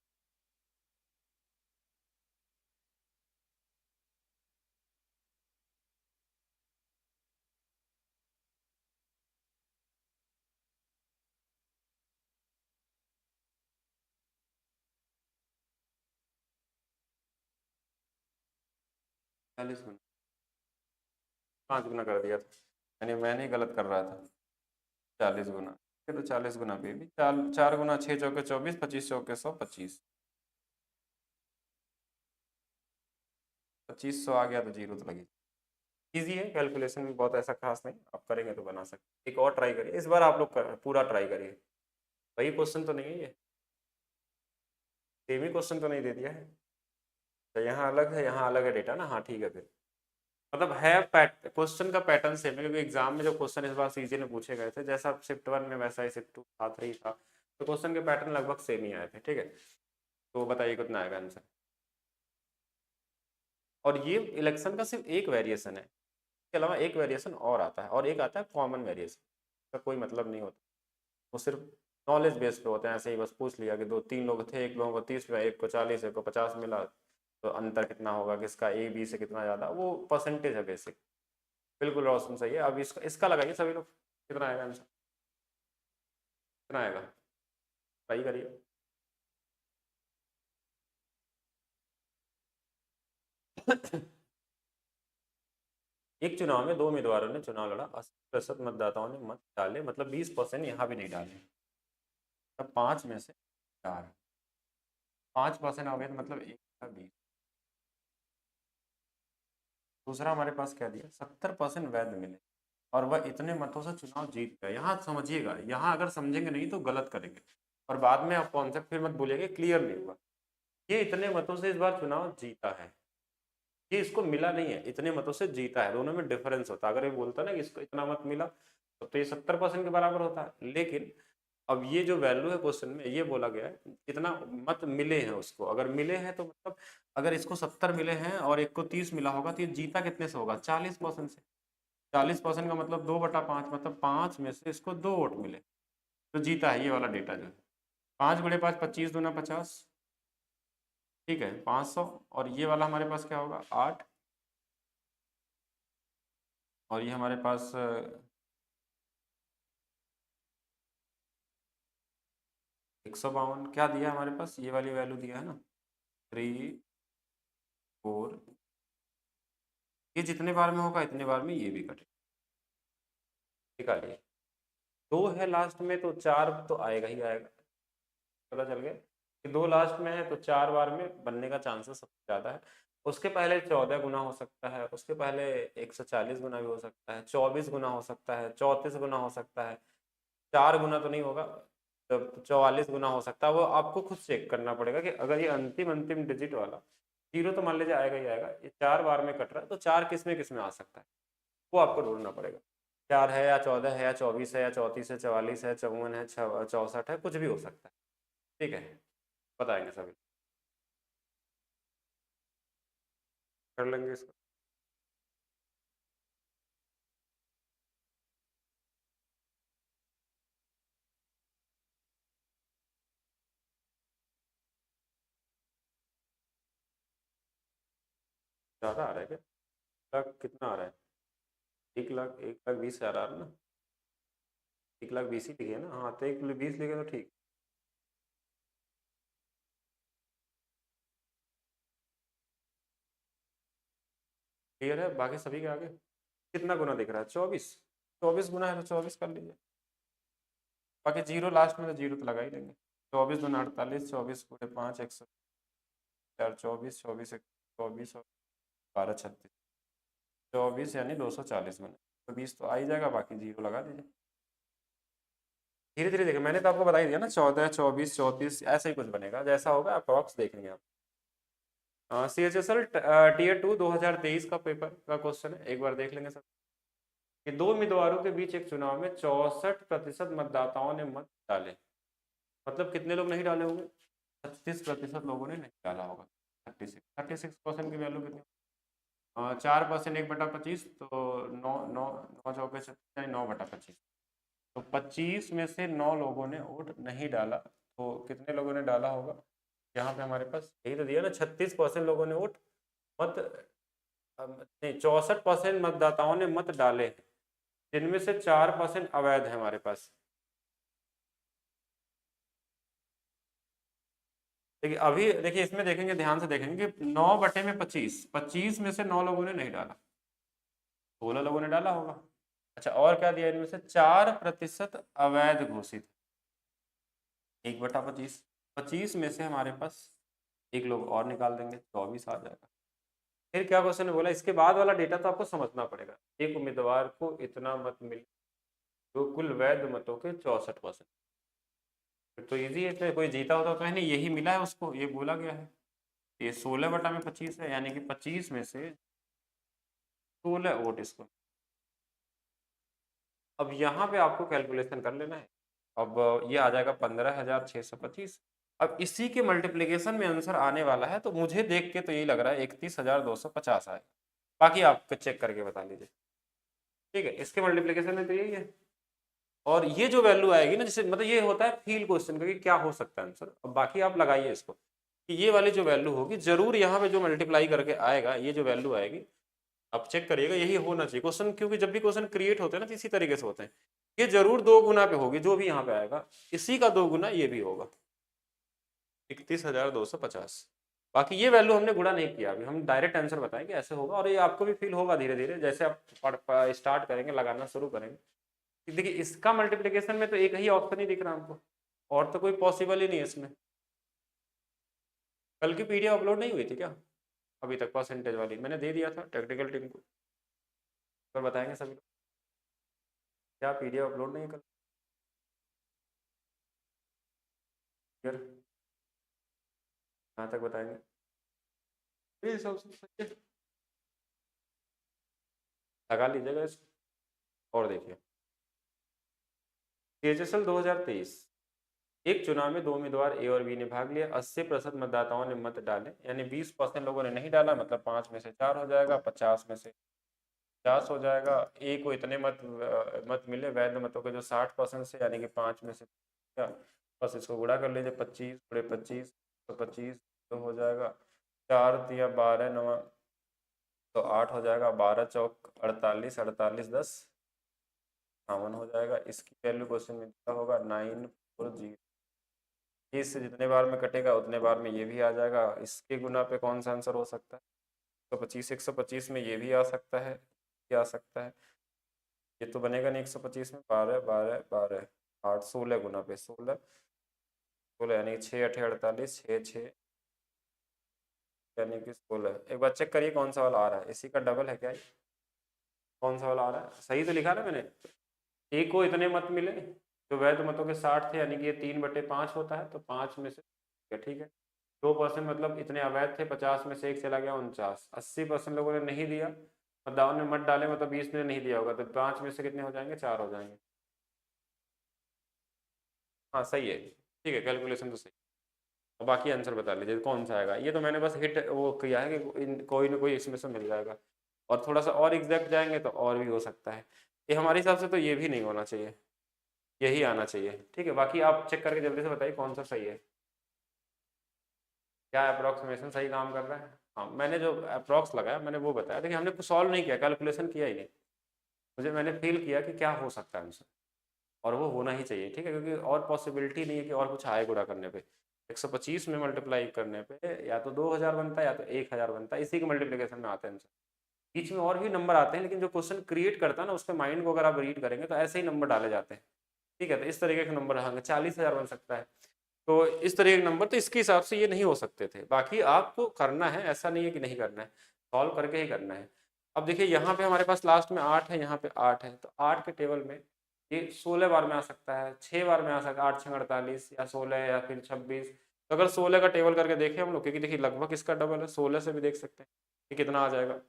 चालीस गुना, 5 गुना कर दिया था, यानी मैंने ही गलत कर रहा था। 40 गुना, फिर तो 40 गुना पे भी 4 4 गुना 6 चौके 24, 25 चौके 100, 25। 2500 आ गया तो जीरो तो लगी। इजी है, कैलकुलेशन भी बहुत ऐसा खास नहीं, आप करेंगे तो बना सकते। एक और ट्राई करिए, इस बार आप लोग पूरा ट्राई करिए। वही क्वेश्चन तो नहीं है ये? सेम ही क्वेश्चन तो नहीं दे दिया है? तो यहाँ अलग है, यहाँ अलग है डेटा ना, हाँ ठीक है फिर। मतलब है क्वेश्चन का पैटर्न सेम है, क्योंकि एग्जाम में जो क्वेश्चन इस बार सीजी में पूछे गए थे, जैसा शिफ्ट 1 में वैसा ही शिफ्ट 2 था, 3 था, तो क्वेश्चन के पैटर्न लगभग सेम ही आए थे, ठीक है। तो बताइए कितना आएगा आंसर। और ये इलेक्शन का सिर्फ एक वेरिएशन है, इसके अलावा एक वेरिएशन और आता है, और एक आता है कॉमन वेरिएशन, का कोई मतलब नहीं होता। वो सिर्फ नॉलेज बेस पे होते हैं, ऐसे ही बस पूछ लिया कि 2 3 लोग थे, एक लोगों को 30 मिला, एक को 40, एक को 50 मिला, तो अंतर कितना होगा, किसका ए बी से कितना ज़्यादा, वो परसेंटेज है बेसिक। बिल्कुल रोशन सही है। अब इसका लगाइए सभी लोग, कितना आएगा आंसर, कितना आएगा, ट्राई करिए। एक चुनाव में 2 उम्मीदवारों ने चुनाव लड़ा, 80% मतदाताओं ने मत डाले, मतलब 20% यहाँ भी नहीं डाले। अब 5 में से 4, 5% अवैध, मतलब 1 था 20। दूसरा हमारे पास क्या दिया, 70% वैध मिले, और वह इतने मतों से चुनाव जीत गया। यहाँ समझिएगा, यहाँ अगर समझेंगे नहीं तो गलत करेंगे, और बाद में आप कॉन्सेप्ट फिर मत भूलिएगा, क्लियर नहीं हुआ। ये इतने मतों से इस बार चुनाव जीता है, ये इसको मिला नहीं है, इतने मतों से जीता है। दोनों में डिफरेंस होता है। अगर ये बोलता ना कि इसको इतना मत मिला, तो ये 70% के बराबर होता है। लेकिन अब ये जो वैल्यू है क्वेश्चन में, ये बोला गया है कितना मत मिले हैं उसको। अगर मिले हैं तो मतलब अगर इसको 70 मिले हैं और एक को 30 मिला होगा, तो ये जीता कितने से होगा, 40% से। 40% का मतलब 2/5, मतलब 5 में से इसको 2 वोट मिले, तो जीता है ये वाला डेटा जो है। 5 × 5 = 25, दूना 50, ठीक है, 500। और ये वाला हमारे पास क्या होगा, 8। और ये हमारे पास 152 क्या दिया हमारे पास, ये वाली वैल्यू दिया है ना, 3 4। ये जितने बार में होगा इतने बार में ये भी कटे, निकालिए। 2 है लास्ट में तो 4 तो आएगा ही आएगा, पता चल गया कि 2 लास्ट में है तो 4 बार में बनने का चांसेस सबसे ज़्यादा है। उसके पहले 14 गुना हो सकता है, उसके पहले 140 गुना भी हो सकता है, 24 गुना हो सकता है, 34 गुना हो सकता है, 4 गुना तो नहीं होगा, तो 44 गुना हो सकता है। वो आपको खुद चेक करना पड़ेगा कि अगर ये अंतिम अंतिम डिजिट वाला जीरो तो मान लीजिए आएगा ही आएगा, ये 4 बार में कट रहा है, तो 4 किस में आ सकता है, वो आपको ढूंढना पड़ेगा। 4 है या 14 है या 24 है या 34 है, 44 है, 54 है, 64 है, कुछ भी हो सकता है, ठीक है। बताएंगे सभी, कर लेंगे इसको। ज़्यादा आ रहा है क्या? लाख कितना आ रहा है? 1,20,000 आ रहा है ना? 1,20,000 ही लिखे ना? हाँ, तो 1,20,000 लिखे तो ठीक। क्लियर है बाकी सभी के आगे? कितना गुना दिख रहा है? 24। 24 गुना है तो 24 कर लीजिए। बाकी जीरो लास्ट में, तो जीरो तो लगा ही देंगे। 24 दूना 48, 24 गुणे 5 104, 24 24 24 और 12 36, 24 यानी 240 बने। तो 20 तो आ ही जाएगा, बाकी जीरो लगा दीजिए। धीरे धीरे देखिए, मैंने तो आपको बता ही दिया ना, 14 24 34 ऐसे ही कुछ बनेगा, जैसा होगा अप्रॉक्स देखेंगे आप। CHSL Tier 2 2023 का पेपर का क्वेश्चन है, एक बार देख लेंगे सर। कि दो उम्मीदवारों के बीच एक चुनाव में 64% मतदाताओं ने मत डाले, मतलब कितने लोग नहीं डाले होंगे? 36% लोगों ने नहीं डाला होगा। 36% की वैल्यू कितनी? 4% 1/25, तो नौ नौ नौ चौके 36, 9/25। तो 25 में से 9 लोगों ने वोट नहीं डाला, तो कितने लोगों ने डाला होगा? यहाँ पे हमारे पास यही तो दिया ना, 36% लोगों ने वोट मत नहीं, 64% मतदाताओं ने मत डाले, जिनमें से 4% अवैध है हमारे पास। देखिए अभी देखिए, इसमें देखेंगे, ध्यान से देखेंगे कि 9/25, 25 में से 9 लोगों ने नहीं डाला, 16 लोगों ने डाला होगा। अच्छा, और क्या दिया इनमें से? 4% अवैध घोषित, 1/25। 25 में से हमारे पास एक लोग और निकाल देंगे, 24 आ जाएगा। फिर क्या क्वेश्चन ने बोला, इसके बाद वाला डेटा तो आपको समझना पड़ेगा। एक उम्मीदवार को इतना मत मिले जो कुल वैध मतों के 64%। तो इजी है, इसमें कोई जीता होता तो कहीं नहीं, यही मिला है उसको, ये बोला गया है। ये 16/25 है, यानी कि 25 में से 16 वोट इसको। अब यहाँ पे आपको कैलकुलेशन कर लेना है। अब ये आ जाएगा 15,625। अब इसी के मल्टीप्लिकेशन में आंसर आने वाला है, तो मुझे देख के तो यही लग रहा है 31,250 आए। बाकी आप चेक करके बता लीजिए। ठीक है, इसके मल्टीप्लिकेशन में तो यही है। और ये जो वैल्यू आएगी ना, जैसे मतलब ये होता है फील क्वेश्चन का कि क्या हो सकता है आंसर। अब बाकी आप लगाइए इसको कि ये वाली जो वैल्यू होगी, जरूर यहाँ पे जो मल्टीप्लाई करके आएगा, ये जो वैल्यू आएगी आप चेक करिएगा, यही होना चाहिए क्वेश्चन। क्योंकि जब भी क्वेश्चन क्रिएट होते हैं ना, तो इसी तरीके से होते हैं। ये जरूर 2 गुना पे होगी, जो भी यहाँ पे आएगा इसी का 2 गुना ये भी होगा, 31,250। बाकी ये वैल्यू हमने गुणा नहीं किया, अभी हम डायरेक्ट आंसर बताएंगे ऐसे होगा। और ये आपको भी फील होगा धीरे धीरे, जैसे आप स्टार्ट करेंगे, लगाना शुरू करेंगे। देखिए इसका मल्टीप्लिकेशन में तो एक ही ऑप्शन ही दिख रहा है हमको, और तो कोई पॉसिबल ही नहीं है इसमें। कल की पीडीएफ अपलोड नहीं हुई थी क्या अभी तक? परसेंटेज वाली मैंने दे दिया था टेक्निकल टीम को, पर बताएंगे सभी लोग। क्या पीडीएफ अपलोड नहीं है कल? यार कहाँ तक बताएंगे? ये सब सही है। लगा लीजिएगा इसको। और देखिए CHSL 2023, एक चुनाव में 2 उम्मीदवार ए और बी ने भाग लिया। 80% मतदाताओं ने मत डाले, यानी 20% लोगों ने नहीं डाला, मतलब 5 में से 4 हो जाएगा, 50 में से 50 हो जाएगा। ए को इतने मत मिले वैध मतों के जो 60% से, यानी कि 5 में से क्या, बस इसको गुणा कर लीजिए, 25 गुणे 25 तो 25 तो हो जाएगा, 4 दिया 12 9 तो 8 हो जाएगा, 12 चौक 48, 48 10 51 हो जाएगा। इसकी वैल्यू क्वेश्चन में दिया होगा 940। इससे जितने बार में कटेगा उतने बार में ये भी आ जाएगा। इसके गुना पे कौन सा आंसर हो सकता है? तो 25 125 में ये भी आ सकता है, ये आ सकता है। ये तो बनेगा नहीं 125 में, 12 12 12 8 16 गुना पे 16 16 यानी कि 6 8 48 6 6 यानी कि 16। एक बार चेक करिए कौन सा वाला आ रहा है, इसी का डबल है क्या ये? कौन सा वाला आ रहा है? सही तो लिखा ना मैंने। ए को इतने मत मिले जो वैध मतों के 60 थे, यानी कि ये 3/5 होता है, तो 5 में से ठीक है। 2% मतलब इतने अवैध थे, 50 में से एक चला गया 49। 80% लोगों ने नहीं दिया, मतदाताओं ने मत डाले, मतलब 20 ने नहीं दिया होगा, तो 5 में से कितने हो जाएंगे? 4 हो जाएंगे। हाँ सही है, ठीक है, कैलकुलेशन तो सही। और बाकी आंसर बता लीजिए कौन सा आएगा। ये तो मैंने बस हिट वो किया है कि कोई ना कोई इसमें से मिल जाएगा। और थोड़ा सा और एग्जैक्ट जाएंगे तो और भी हो सकता है। ये हमारे हिसाब से तो ये भी नहीं होना चाहिए, यही आना चाहिए। ठीक है, बाकी आप चेक करके जल्दी से बताइए कौन सा सही है। क्या अप्रोक्सीमेशन सही काम कर रहा है? हाँ, मैंने जो अप्रोक्स लगाया मैंने वो बताया। देखिए हमने कुछ सॉल्व नहीं किया, कैलकुलेशन किया ही नहीं, मैंने फील किया कि क्या हो सकता है आंसर, और वो होना ही चाहिए, ठीक है, क्योंकि और पॉसिबिलिटी नहीं है कि और कुछ आए गुणा करने पे। 125 में मल्टीप्लाई करने पे या तो 2000 बनता है या तो 1000 बनता है, इसी के मल्टीप्लिकेशन में आते हैं आंसर। बीच में और भी नंबर आते हैं, लेकिन जो क्वेश्चन क्रिएट करता है ना उसके माइंड को अगर आप रीड करेंगे तो ऐसे ही नंबर डाले जाते हैं, ठीक है। तो इस तरीके के नंबर होंगे, 40,000 बन सकता है, तो इस तरह के नंबर, तो इसके हिसाब से ये नहीं हो सकते थे। बाकी आपको करना है, ऐसा नहीं है कि नहीं करना है, सॉल्व करके ही करना है। अब देखिए यहाँ पे हमारे पास लास्ट में 8 है, यहाँ पे 8 है, तो 8 के टेबल में ये 16 बार में आ सकता है, 6 बार में आ सकता है, 8 6 48 या 16 या फिर 26। तो अगर 16 का टेबल करके देखें हम लोग, क्योंकि देखिए लगभग इसका डबल है, 16 से भी देख सकते हैं कि कितना आ जाएगा,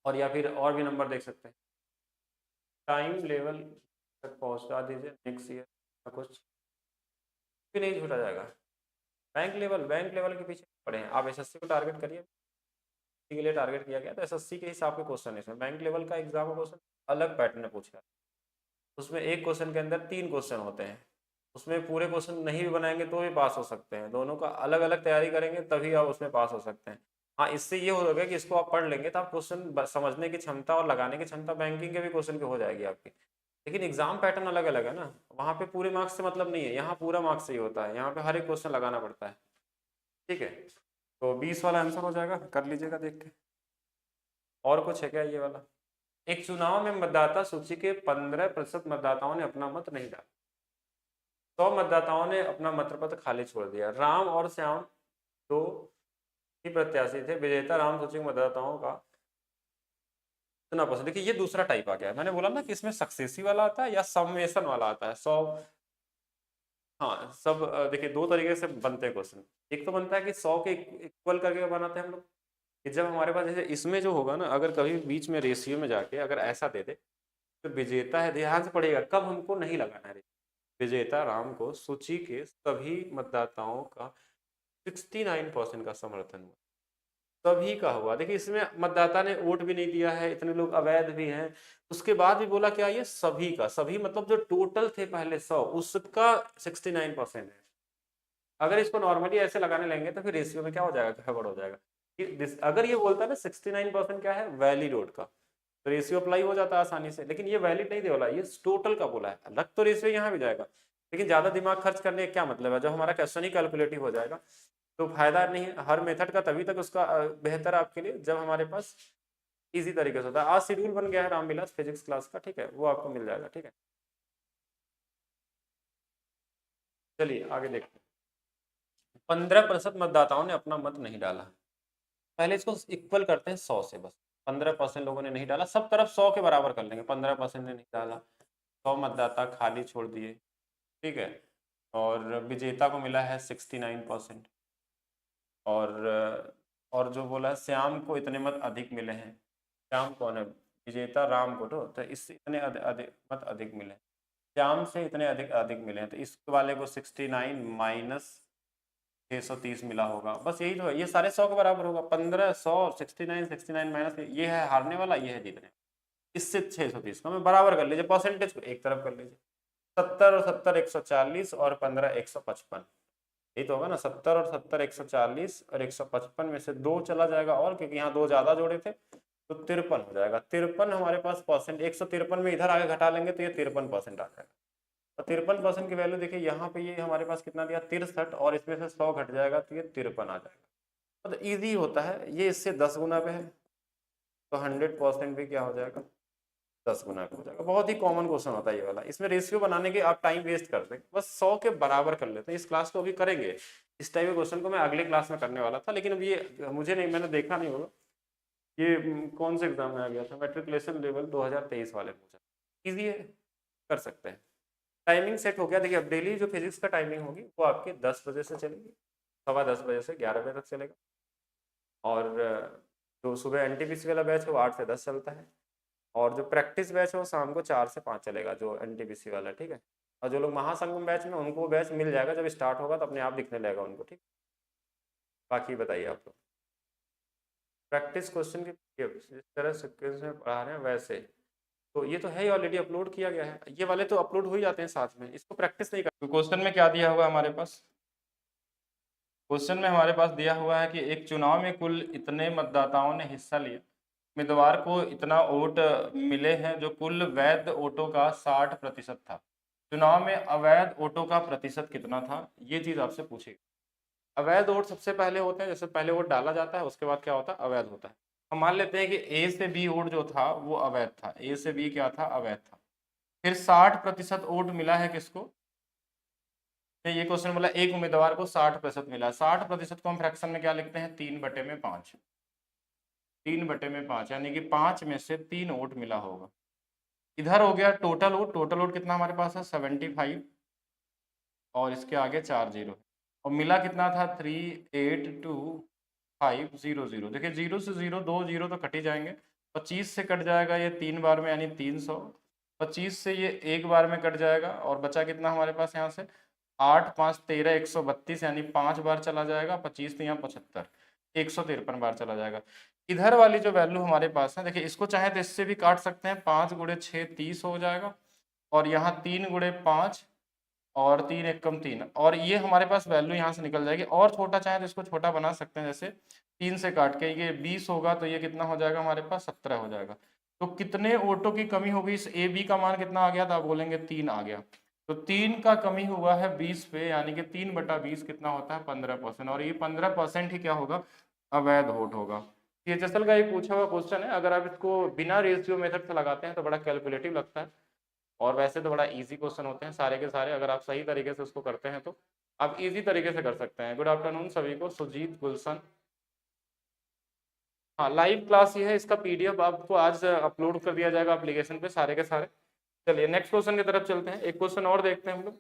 और या फिर और भी नंबर देख सकते हैं। टाइम लेवल तक पहुँचा दीजिए नेक्स्ट ईयर कुछ भी नहीं छूटा जाएगा। बैंक लेवल के पीछे पड़े हैं आप, एसएससी को टारगेट करिए, के लिए टारगेट किया गया तो एसएससी के हिसाब के क्वेश्चन है इसमें। बैंक लेवल का एग्जाम का क्वेश्चन अलग पैटर्न में पूछा, उसमें एक क्वेश्चन के अंदर 3 क्वेश्चन होते हैं, उसमें पूरे क्वेश्चन नहीं भी बनाएंगे तो भी पास हो सकते हैं, दोनों का अलग अलग तैयारी करेंगे तभी आप उसमें पास हो सकते हैं। हाँ, इससे ये होगा कि इसको आप पढ़ लेंगे तो आप क्वेश्चन समझने की क्षमता और लगाने की क्षमता बैंकिंग के भी क्वेश्चन की हो जाएगी आपकी। लेकिन एग्जाम पैटर्न अलग अलग है ना, वहाँ पे पूरे मार्क्स से मतलब नहीं है, यहाँ पूरा मार्क्स ही होता है, यहाँ पे हर एक क्वेश्चन लगाना पड़ता है, ठीक है। तो 20 वाला आंसर हो जाएगा, कर लीजिएगा देख के। और कुछ है क्या ये वाला? एक चुनाव में मतदाता सूची के 15% मतदाताओं ने अपना मत नहीं डाला, 100 मतदाताओं ने अपना मतपत्र खाली छोड़ दिया। राम और श्याम दो ही प्रत्याशी थे, विजेता राम सूची के मतदाताओं का इतना परसेंट। देखिए ये दूसरा टाइप आ गया है, मैंने बोला ना कि इसमें सक्सेसिव वाला आता है या समेशन वाला आता है। 100, हाँ सब देखिए दो तरीके से बनते हैं क्वेश्चन। एक तो बनता है कि 100 के इक्वल करके बनाते हैं हम लोग, कि जब हमारे पास जैसे इसमें जो होगा ना, अगर कभी बीच में रेशियो में जाके अगर ऐसा दे दे तो विजेता है, ध्यान से पड़ेगा कब हमको नहीं लगाना है, विजेता राम को सूची के सभी मतदाताओं का 69% का समर्थन हुआ, सभी का हुआ। देखिए इसमें मतदाता ने वोट भी नहीं दिया है, इतने लोग अवैध भी हैं, उसके बाद भी बोला क्या, ये सभी का, सभी मतलब जो टोटल थे पहले 100 उसका 69% है। अगर इसको नॉर्मली ऐसे लगाने लेंगे तो फिर रेशियो में क्या हो जाएगा, गड़बड़ हो जाएगा। कि अगर ये बोलता है ना 69% क्या है, वैलिड वोट का, तो रेशियो अप्लाई हो जाता है आसानी से, लेकिन ये वैलिड नहीं दे बोला, ये टोटल का बोला है, अलग तो रेशियो यहाँ भी जाएगा, लेकिन ज्यादा दिमाग खर्च करने का क्या मतलब है, जब हमारा क्वेश्चन ही कैलकुलेटिव हो जाएगा तो फायदा नहीं है। हर मेथड का तभी तक उसका बेहतर आपके लिए जब हमारे पास इजी तरीके से होता है। आज शेड्यूल बन गया है रामविलास फिजिक्स क्लास का, ठीक है, वो आपको मिल जाएगा, ठीक है। चलिए आगे देखते हैं। 15% मतदाताओं ने अपना मत नहीं डाला, पहले इसको इक्वल करते हैं 100 से, बस 15% लोगों ने नहीं डाला, सब तरफ 100 के बराबर कर लेंगे, 15% ने नहीं डाला, 100 मतदाता खाली छोड़ दिए, ठीक है। और विजेता को मिला है 69%, और जो बोला है श्याम को इतने मत अधिक मिले हैं, श्याम कौन है, विजेता राम को, तो इससे इतने अधिक मत अधिक मिले, श्याम से इतने अधिक अधिक मिले हैं, तो इस वाले को 69 माइनस 630 मिला होगा, बस यही तो है, ये सारे 100 के बराबर होगा, 15 100 69 69 माइनस, ये है हारने वाला, ये है जीतने, इससे 630 को मैं बराबर कर लीजिए, परसेंटेज को एक तरफ कर लीजिए, 70 और 70 140 और 15 155, यही तो होगा ना, 70 और 70 140 और 155 में से 2 चला जाएगा, और क्योंकि यहाँ 2 ज्यादा जोड़े थे तो 53 हो जाएगा, 53 हमारे पास परसेंट, 153 में इधर आगे घटा लेंगे तो ये 53% आ जाएगा। और 53% की वैल्यू देखिए यहाँ पे ये हमारे पास कितना दिया 63, और इसमें से 100 घट जाएगा तो ये 53 आ जाएगा। तो ईजी होता है ये, इससे 10 गुना पे है तो 100% भी क्या हो जाएगा 10 गुना पे हो जाएगा। बहुत ही कॉमन क्वेश्चन होता है ये वाला, इसमें रेशियो बनाने के आप टाइम वेस्ट करते हैं, बस 100 के बराबर कर लेते हैं। इस क्लास को अभी करेंगे, इस टाइप के क्वेश्चन को मैं अगले क्लास में करने वाला था, लेकिन अब ये मुझे नहीं, मैंने देखा नहीं होगा ये कौन से एग्जाम में आ गया था, मैट्रिकुलेशन लेवल 2023 वाले पूछा, ईजी है, कर सकते हैं। टाइमिंग सेट हो गया, देखिए अब डेली जो फिजिक्स का टाइमिंग होगी वो आपके 10 बजे से चलेगी, 10:15 बजे से 11 बजे तक चलेगा, और जो सुबह एनटीपीसी वाला बैच है वो 8 से 10 चलता है, और जो प्रैक्टिस बैच है वो शाम को 4 से 5 चलेगा, जो एनटीपीसी वाला, ठीक है। और जो लोग महासंगम बैच में, उनको बैच मिल जाएगा, जब स्टार्ट होगा तो अपने आप दिखने लगेगा उनको, ठीक। बाकी बताइए आप लोग प्रैक्टिस क्वेश्चन की जिस तरह सीक्वेंस में पढ़ा रहे हैं वैसे, तो ये तो है ही ऑलरेडी अपलोड किया गया है, ये वाले तो अपलोड हो ही जाते हैं साथ में, इसको प्रैक्टिस नहीं कर, क्वेश्चन में क्या दिया होगा हमारे पास, क्वेश्चन में हमारे पास दिया हुआ है कि एक चुनाव में कुल इतने मतदाताओं ने हिस्सा लिया, उम्मीदवार को इतना वोट मिले हैं जो कुल वैध वोटों का 60% था। चुनाव में अवैध वोटों का प्रतिशत कितना था, ये चीज आपसे पूछेगी। अवैध वोट सबसे पहले होते हैं, जैसे पहले वोट डाला जाता है उसके बाद क्या होता है, अवैध होता है। हम मान लेते हैं कि ए से बी वोट जो था वो अवैध था, ए से बी क्या था, अवैध था। फिर 60% वोट मिला है किसको, तो ये क्वेश्चन बोला एक उम्मीदवार को 60% मिला। 60% को हम फ्रैक्शन में क्या लिखते हैं, 3/5। 3/5 यानी कि 5 में से 3 वोट मिला होगा। इधर हो गया टोटल वोट, टोटल वोट कितना हमारे पास है 75, और इसके आगे 4 जीरो, और मिला कितना था 382,500। देखिए 0 से 0, 2 जीरो तो कट ही जाएंगे, 25 से कट जाएगा ये 3 बार में यानी 300, 25 से ये एक बार में कट जाएगा, और बचा कितना हमारे पास यहाँ से 8 5 13 132 यानी 5 बार चला जाएगा, 25 यहाँ 75, 153 बार चला जाएगा। इधर वाली जो वैल्यू हमारे पास है, देखिए इसको चाहे तो इससे भी काट सकते हैं, 5 गुणे 6 30 हो जाएगा, और यहाँ 3 गुणे 5 और 3 एकम 3, और ये हमारे पास वैल्यू यहाँ से निकल जाएगी। और छोटा चाहे तो इसको छोटा बना सकते हैं, जैसे 3 से काट के ये 20 होगा, तो ये कितना हो जाएगा हमारे पास 17 हो जाएगा। तो कितने वोटों की कमी होगी, इस ए बी का मान कितना आ गया था, आप बोलेंगे 3 आ गया, तो 3 का कमी हुआ है 20 पे, यानी कि 3/20 कितना होता है 15%, और ये 15% ही क्या होगा, अवैध वोट होगा। सीएचएसएल का एक पूछा हुआ क्वेश्चन है, अगर आप इसको बिना रेशियो मेथड से लगाते हैं तो बड़ा कैलकुलेटिव लगता है, और वैसे तो बड़ा इजी क्वेश्चन होते हैं सारे के सारे, अगर आप सही तरीके से उसको करते हैं तो आप इजी तरीके से कर सकते हैं। गुड आफ्टरनून सभी को, सुजीत, गुलशन। हाँ, लाइव क्लास ये है, इसका पीडीएफ आपको आज अपलोड कर दिया जाएगा एप्लीकेशन पे सारे के सारे। चलिए नेक्स्ट क्वेश्चन की तरफ चलते हैं, एक क्वेश्चन और देखते हैं हम लोग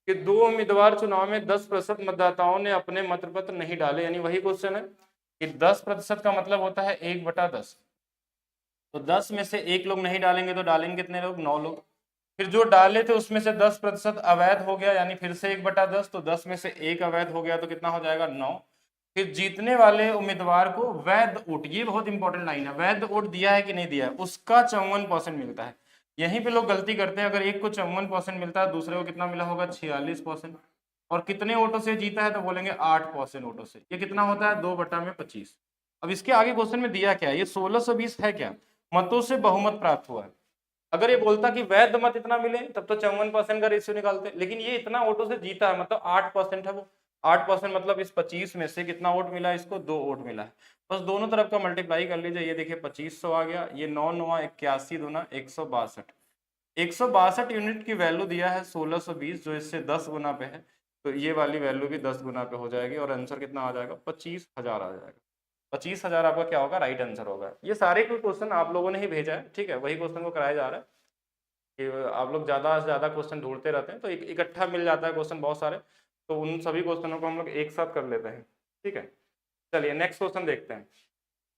कि दो उम्मीदवार चुनाव में 10% मतदाताओं ने अपने मतपत्र नहीं डाले, यानी वही क्वेश्चन है कि 10% का मतलब होता है 1/10, तो 10 में से एक लोग नहीं डालेंगे तो डालेंगे कितने लोग, 9 लोग। फिर जो डाले थे उसमें से 10% अवैध हो गया, यानी फिर से 1/10, तो 10 में से एक अवैध हो गया तो कितना हो जाएगा 9। फिर जीतने वाले उम्मीदवार को वैध वोट, ये बहुत इंपॉर्टेंट लाइन है, वैध वोट दिया है कि नहीं दिया है उसका 54% मिलता है। यहीं पे लोग गलती करते हैं, अगर एक को 54% मिलता है, दूसरे को कितना मिला होगा 46%, और कितने वोटों से जीता है तो बोलेंगे 8% वोटों से। ये कितना होता है 2/25। अब इसके आगे क्वेश्चन में दिया क्या है, ये 1620 है क्या, मतों से बहुमत प्राप्त हुआ है। अगर ये बोलता कि वैध मत इतना मिले तब तो 54% का रेशियो निकालते, लेकिन ये इतना वोटों से जीता है, मतलब 8% है वो। 8% मतलब इस 25 में से कितना वोट मिला है, इसको 2 वोट मिला है। बस दोनों तरफ का मल्टीप्लाई कर लीजिए, ये देखिए 2500 आ गया, ये 9 9 81 दूना 162, 162 यूनिट की वैल्यू दिया है 1620, जो इससे 10 गुना पे है, तो ये वाली वैल्यू भी 10 गुना पे हो जाएगी, और आंसर कितना आ जाएगा 25,000 आ जाएगा। 25,000 आपका क्या होगा, राइट आंसर होगा। ये सारे क्वेश्चन आप लोगों ने ही भेजा है, ठीक है, वही क्वेश्चन को कराया जा रहा है कि आप लोग ज़्यादा से ज़्यादा क्वेश्चन ढूंढते रहते हैं तो इकट्ठा मिल जाता है क्वेश्चन बहुत सारे, तो उन सभी क्वेश्चनों को हम लोग एक साथ कर लेते हैं, ठीक है। चलिए नेक्स्ट क्वेश्चन देखते हैं।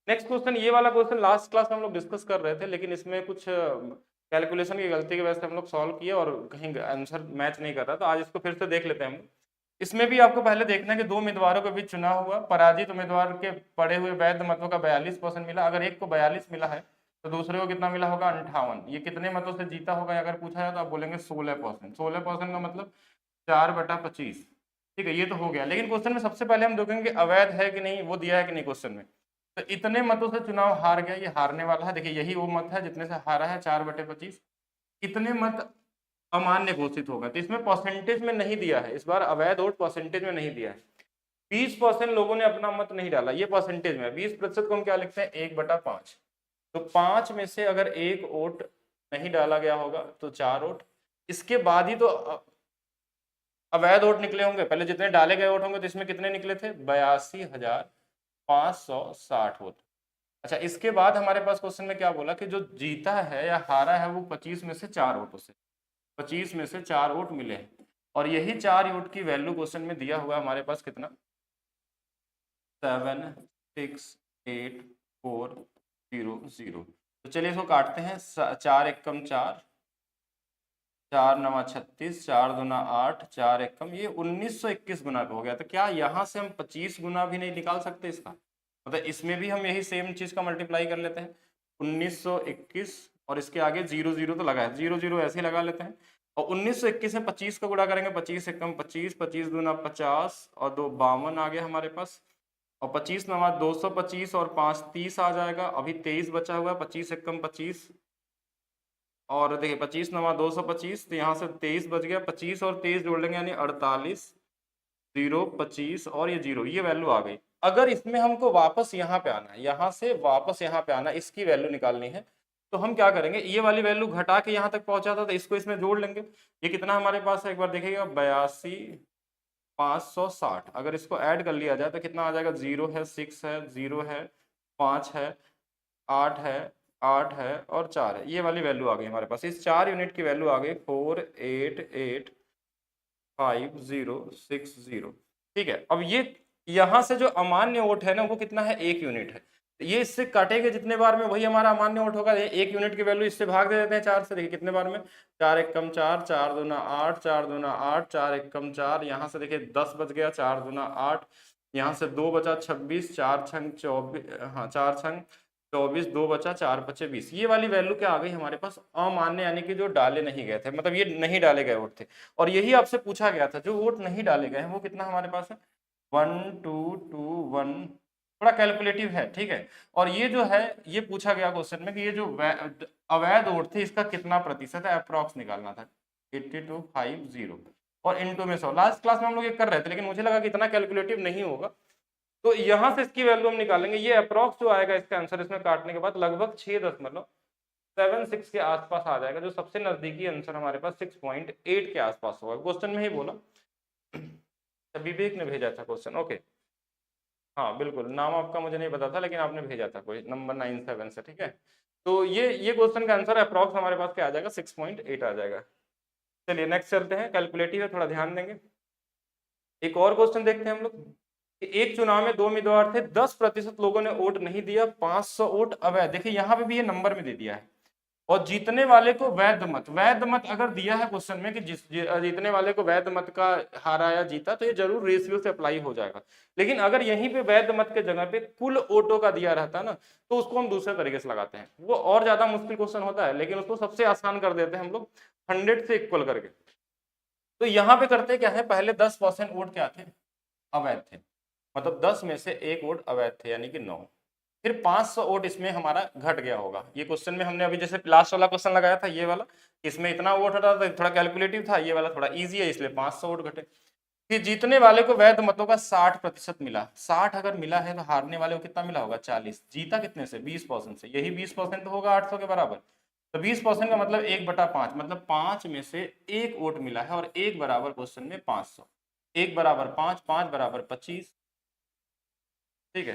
नेक्स्ट क्वेश्चन, ये वाला क्वेश्चन लास्ट क्लास में हम लोग डिस्कस कर रहे थे, लेकिन इसमें कुछ कैलकुलेशन की गलती की वजह से हम लोग सॉल्व किए और कहीं आंसर मैच नहीं कर रहा, तो आज इसको फिर से देख लेते हैं हम। इसमें भी आपको पहले देखना है कि दो उम्मीदवारों के बीच चुनाव हुआ, पराजित उम्मीदवार के पड़े हुए वैध मतों का 42% मिला। अगर एक को 42 मिला है तो दूसरे को कितना मिला होगा 58। ये कितने मतों से जीता होगा अगर पूछा जाए तो आप बोलेंगे 16%। 16% का मतलब 4/25, ठीक है, ये तो हो गया। लेकिन क्वेश्चन में सबसे पहले हम देखेंगे अवैध है कि नहीं, वो दिया है कि नहीं क्वेश्चन में। तो इतने मतों से चुनाव हार गया, ये हारने वाला है, देखिए यही वो मत है जितने से हारा है 4/25। कितने मत अमान्य घोषित होगा, तो इसमें परसेंटेज में नहीं दिया है, इस बार अवैध वोट परसेंटेज में नहीं दिया है। 20% लोगों ने अपना मत नहीं डाला, ये परसेंटेज में। 20% को हम क्या लिखते हैं 1/5, तो 5 में से अगर एक वोट नहीं डाला गया होगा तो 4 वोट, इसके बाद ही तो अवैध वोट निकले होंगे। पहले जितने डाले गए वोट होंगे तो इसमें कितने निकले थे 82,560 वोट। अच्छा, इसके बाद हमारे पास क्वेश्चन में क्या बोला कि जो जीता है या हारा है वो 25 में से 4 वोटों से, 25 में से 4 वोट मिले हैं, और यही 4 वोट की वैल्यू क्वेश्चन में दिया हुआ है हमारे पास कितना 76840। तो चलिए इसको काटते हैं, 4 एकम 4, 4 9 36, 4 दूना 8, 4 एकम, ये 1921 गुना पे हो गया। तो क्या यहाँ से हम 25 गुना भी नहीं निकाल सकते इसका, मतलब इसमें भी हम यही सेम चीज का मल्टीप्लाई कर लेते हैं 1921, और इसके आगे 0 0 तो लगा है, 0 0 ऐसे ही लगा लेते हैं, और 1921 में 25 का गुणा करेंगे, 25 एकम 25, 25 दूना 50 और 2 52 आ गया हमारे पास। और 25 नवा 225 और 5 30 आ जाएगा। अभी 23 बचा हुआ है, 25 एकम 25 और देखिए 25 नवा 225, तो यहाँ से 23 बच गया, 25 और 23 जोड़ लेंगे यानी 48, 0 25 और ये 0, ये वैल्यू आ गई। अगर इसमें हमको वापस यहाँ पे आना है, यहाँ से वापस यहाँ पे आना, इसकी वैल्यू निकालनी है, तो हम क्या करेंगे, ये वाली वैल्यू घटा के यहाँ तक पहुंचा था तो इसको इसमें जोड़ लेंगे। ये कितना हमारे पास है एक बार देखिएगा, 82,560। अगर इसको ऐड कर लिया जाए तो कितना आ जाएगा, 0 है, 6 है, 0 है, 5 है, 8 है, 8 है और 4 है। ये वाली वैल्यू आ गई हमारे पास। इस 4 यूनिट की वैल्यू आ गई 488,5,060। ठीक है, अब ये यहाँ से जो अमान्य ओट है ना वो कितना है, 1 यूनिट है। ये इससे काटेंगे जितने बार में वही हमारा अमान्य ओट होगा। 1 यूनिट की वैल्यू इससे भाग दे देते हैं 4 से। देखिए कितने बार में, 4 एकम 4, 4 दूना 8, 4 दूना 8, 4 एकम 4, यहाँ से देखिए 10 बच गया, 4 दूना 8, यहाँ से 2 बचा 26, 4 छंग 24, हाँ 4 छंग 24, 2 बचा, 4 बचे 20। ये वाली वैल्यू क्या आ गई हमारे पास, अमान्य, यानी कि जो डाले नहीं गए थे, मतलब ये नहीं डाले गए वोट थे। और यही आपसे पूछा गया था, जो वोट नहीं डाले गए हैं वो कितना हमारे पास है, 1221। थोड़ा कैलकुलेटिव है, ठीक है। और ये जो है, ये पूछा गया क्वेश्चन में कि ये जो अवैध वोट थे इसका कितना प्रतिशत है, अप्रॉक्स निकालना था, 8250। और इनटू में 100। लास्ट क्लास में हम लोग ये कर रहे थे, लेकिन मुझे लगा कि इतना कैलकुलेटिव नहीं होगा, तो यहां से इसकी वैल्यू हम निकालेंगे। ये अप्रॉक्स जो आएगा इसका आंसर इसमें काटने के बाद लगभग 6.76 के आसपास आ जाएगा, जो सबसे नजदीकी आंसर हमारे पास 6.8 के आसपास होगा। क्वेश्चन में ही बोला, विवेक ने भेजा था क्वेश्चन। ओके, हाँ बिल्कुल, नाम आपका मुझे नहीं पता था, लेकिन आपने भेजा था कोई नंबर 97 से, ठीक है। तो ये क्वेश्चन का आंसर अप्रॉक्स हमारे पास क्या आ जाएगा, 6.8 आ जाएगा। चलिए नेक्स्ट चलते हैं, कैलकुलेटिव है, थोड़ा ध्यान देंगे। एक और क्वेश्चन देखते हैं हम लोग। एक चुनाव में 2 उम्मीदवार थे, 10% लोगों ने वोट नहीं दिया, 500 वोट अवैध। देखिए यहाँ पे भी ये नंबर में दे दिया है। और जीतने वाले को वैध मत, वैध मत अगर दिया है क्वेश्चन में कि जीतने वाले को वैध मत का हारा या जीता, तो ये जरूर रेशियो से अप्लाई हो जाएगा। लेकिन अगर यहीं पे वैध मत के जगह पे कुल वोटों का दिया रहता ना, तो उसको हम दूसरे तरीके से लगाते हैं। वो और ज्यादा मुश्किल क्वेश्चन होता है, लेकिन उसको सबसे आसान कर देते हैं हम लोग 100 से इक्वल करके। तो यहाँ पे करते क्या है, पहले 10% वोट क्या थे, अवैध थे, मतलब 10 में से 1 वोट अवैध थे, यानी कि 9। फिर 500 वोट इसमें हमारा घट गया होगा। ये क्वेश्चन में हमने अभी जैसे लास्ट वाला क्वेश्चन लगाया था, ये वाला, इसमें इतना वोट हटा था, थोड़ा कैलकुलेटिव था, ये वाला थोड़ा इजी है, इसलिए 500 वोट घटे। फिर जीतने वाले को वैध मतों का 60% मिला। 60 अगर मिला है तो हारने वाले को कितना मिला होगा, 40। जीता कितने से, 20% से। यही 20% तो होगा 800 के बराबर। तो 20% का मतलब 1/5, मतलब 5 में से 1 वोट मिला है, और 1 बराबर क्वेश्चन में 500। 1 बराबर 5, 5 बराबर 25, ठीक है,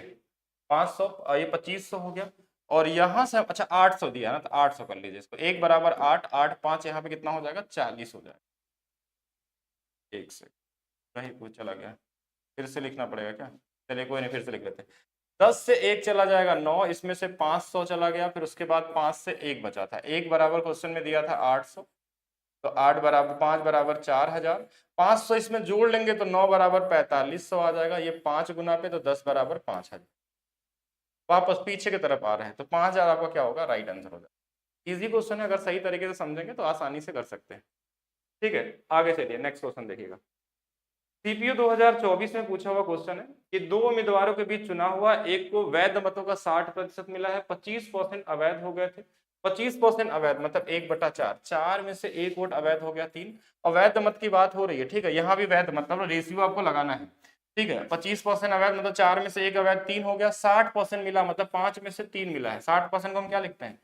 500, ये 2500 हो गया। और यहां से अच्छा 800 दिया ना, तो 800 कर लीजिए इसको। 1 बराबर 8, 8 5 यहाँ पे कितना हो जाएगा, 40 हो जाएगा। एक से कहीं कुछ चला गया, फिर से लिखना पड़ेगा क्या, चलिए कोई नहीं, फिर से लिख लेते हैं। 10 से 1 चला जाएगा 9, इसमें से 500 चला गया, फिर उसके बाद 5 से 1 बचा था। 1 बराबर क्वेश्चन में दिया था 800, तो 8 बराबर 5 बराबर 4000। 500 इसमें जोड़ लेंगे तो 9 बराबर 4500 आ जाएगा। ये 5 गुना पे, तो 10 बराबर 5000। वापस पीछे की तरफ आ रहे हैं, तो 5000 आपका क्या होगा, राइट आंसर हो जाएगा। इजी क्वेश्चन है, अगर सही तरीके से समझेंगे तो आसानी से कर सकते हैं। ठीक है, आगे चलिए, नेक्स्ट क्वेश्चन देखिएगा। सीपीयू 2024 में पूछा हुआ क्वेश्चन है कि 2 उम्मीदवारों के बीच चुनाव हुआ, एक को वैध मतों का 60% मिला है, 25% अवैध हो गए थे। 25% अवैध मतलब 1/4, 4 में से 1 वोट अवैध हो गया, 3। अवैध मत की बात हो रही है, ठीक है, यहाँ भी वैध मतलब रेशियो आपको लगाना है, ठीक है। 25% अवैध मतलब 4 में से 1 अवैध, 3 हो गया। 60% मिला मतलब 5 में से 3 मिला है। 60% को हम क्या लिखते हैं,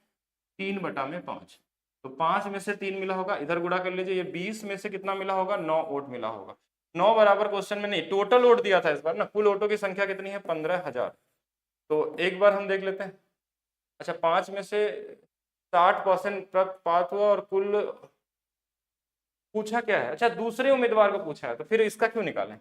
3/5। तो 5 में से 3 मिला होगा, इधर गुणा कर लीजिए। ये 20 में से कितना मिला होगा, 9 वोट मिला होगा। 9 बराबर क्वेश्चन में नहीं, टोटल वोट दिया था इस बार ना, कुल वोटों की संख्या कितनी है, 15,000। तो एक बार हम देख लेते हैं। अच्छा, 5 में से 60% प्राप्त हुआ, और कुल पूछा क्या है, अच्छा दूसरे उम्मीदवार को पूछा है, तो फिर इसका क्यों निकालें।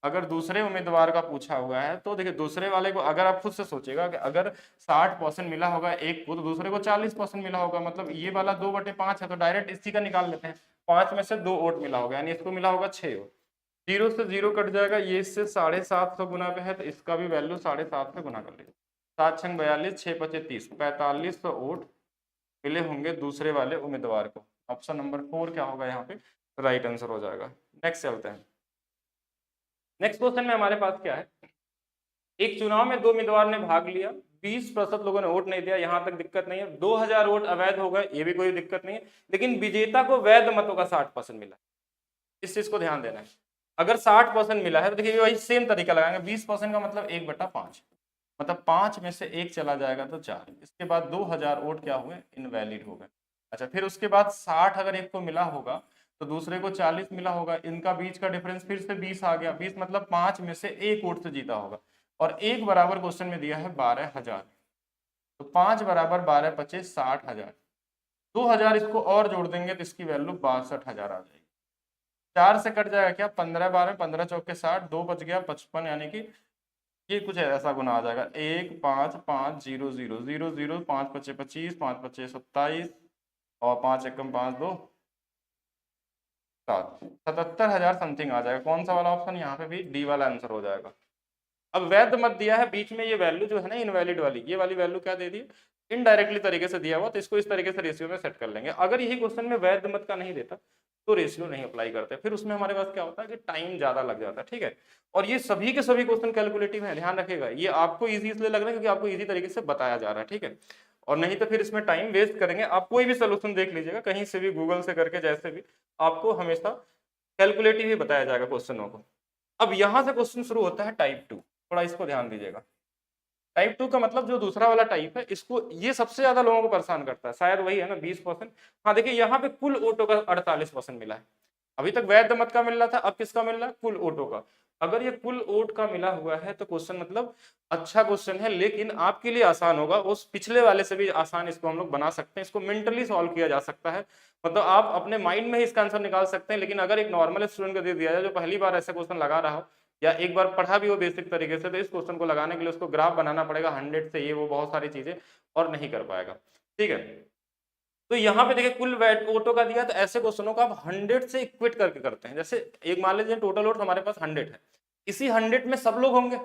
अगर दूसरे उम्मीदवार का पूछा हुआ है तो देखिए, दूसरे वाले को अगर आप खुद से सोचेगा कि अगर 60% मिला होगा एक को, तो दूसरे को 40% मिला होगा, मतलब ये वाला 2/5 है, तो डायरेक्ट इसी का निकाल लेते हैं। 5 में से 2 वोट मिला होगा, यानी इसको मिला होगा 6 वोट। 0 से 0 कट जाएगा, ये इससे 750 गुना पे है, तो इसका भी वैल्यू 750 से गुना कर लीजिए। 7 6 42, 6 5 30, 4500 वोट मिले होंगे दूसरे वाले उम्मीदवार को। ऑप्शन नंबर 4 क्या होगा यहाँ पे राइट आंसर हो जाएगा। नेक्स्ट चलते हैं। नेक्स्ट क्वेश्चन में हमारे पास क्या है, एक चुनाव में 2 उम्मीदवार ने भाग लिया, 20% लोगों ने वोट नहीं दिया, यहां तक दिक्कत नहीं है। 2000 वोट अवैध हो गए, ये भी कोई दिक्कत नहीं है, लेकिन विजेता को वैध मतों का 60% मिला। इस चीज को ध्यान देना है। अगर 60% मिला है तो देखिए वही सेम तरीका लगाएंगे। 20% का मतलब 1/5, मतलब 5 में से 1 चला जाएगा तो 4। इसके बाद 2000 वोट क्या हुए, इनवैलिड हो गए। अच्छा, फिर उसके बाद 60 अगर एक को मिला होगा तो दूसरे को 40 मिला होगा, इनका बीच का डिफरेंस फिर से 20 आ गया। 20 मतलब 5 में से 1 वोट से जीता होगा। और 1 बराबर क्वेश्चन में दिया है 12,000, तो 5 बराबर 12 25 60,000। 2000 इसको और जोड़ देंगे तो इसकी वैल्यू 62,000 आ जाएगी। 4 से कट जाएगा क्या, 15 12 15 चौके 60, 2 बच गया 55, यानी कि ये कुछ ऐसा गुना आ जाएगा 1 5 5 0 0 0 0 5 25 25 5 25 27 और 5 एकम 5 2 7, 77,000 समथिंग आ जाएगा। कौन सा वाला ऑप्शन, यहाँ पे भी डी वाला आंसर हो जाएगा। अब वैध मत दिया है, बीच में ये वैल्यू जो है ना इनवैलिड वाली, ये वाली वैल्यू क्या दे दी, इनडायरेक्टली तरीके से दिया हुआ, तो इसको इस तरीके से रेशियो में सेट कर लेंगे। अगर यही क्वेश्चन में वैध मत का नहीं देता तो रेशियो नहीं अप्लाई करते, फिर उसमें हमारे पास क्या होता है कि टाइम ज्यादा लग जाता है। ठीक है, और ये सभी के सभी क्वेश्चन कैलकुलेटिव है, ध्यान रखिएगा। ये आपको इजी इसलिए लग रहा है क्योंकि आपको इजी तरीके से बताया जा रहा है। ठीक है, और नहीं तो फिर इसमें टाइम वेस्ट करेंगे। आप कोई भी सोल्यूशन देख लीजिएगा, कहीं से भी, गूगल से करके, जैसे भी, आपको हमेशा कैलकुलेटिव ही बताया जाएगा क्वेश्चनों को। अब यहां से क्वेश्चन शुरू होता है टाइप 2, थोड़ा इसको ध्यान दीजिएगा। टाइप 2 का मतलब जो दूसरा वाला टाइप है, इसको ये सबसे ज्यादा लोगों को परेशान करता है, शायद वही है ना 20%। हाँ देखिए, यहाँ पे कुल ऑटो का 48% मिला है। अभी तक वैध मत का मिल रहा था, अब किसका मिल रहा है, कुल ऑटो का। अगर ये कुल ओट का मिला हुआ है तो क्वेश्चन मतलब अच्छा क्वेश्चन है, लेकिन आपके लिए आसान होगा, उस पिछले वाले से भी आसान इसको हम लोग बना सकते हैं। इसको मेंटली सॉल्व किया जा सकता है, मतलब आप अपने माइंड में ही इसका आंसर निकाल सकते हैं। लेकिन अगर एक नॉर्मल स्टूडेंट को दे दिया जाए जो पहली बार ऐसा क्वेश्चन लगा रहा हो या एक बार पढ़ा भी हो बेसिक तरीके से, तो इस क्वेश्चन को लगाने के लिए उसको ग्राफ बनाना पड़ेगा 100 से, ये वो बहुत सारी चीजें, और नहीं कर पाएगा। ठीक है, तो यहाँ पे देखिए कुल वैट ऑटो का दिया, तो ऐसे क्वेश्चनों को आप 100 से इक्वेट करके करते हैं। जैसे एक मान लीजिए टोटल वोट हमारे पास 100 है, इसी 100 में सब लोग होंगे,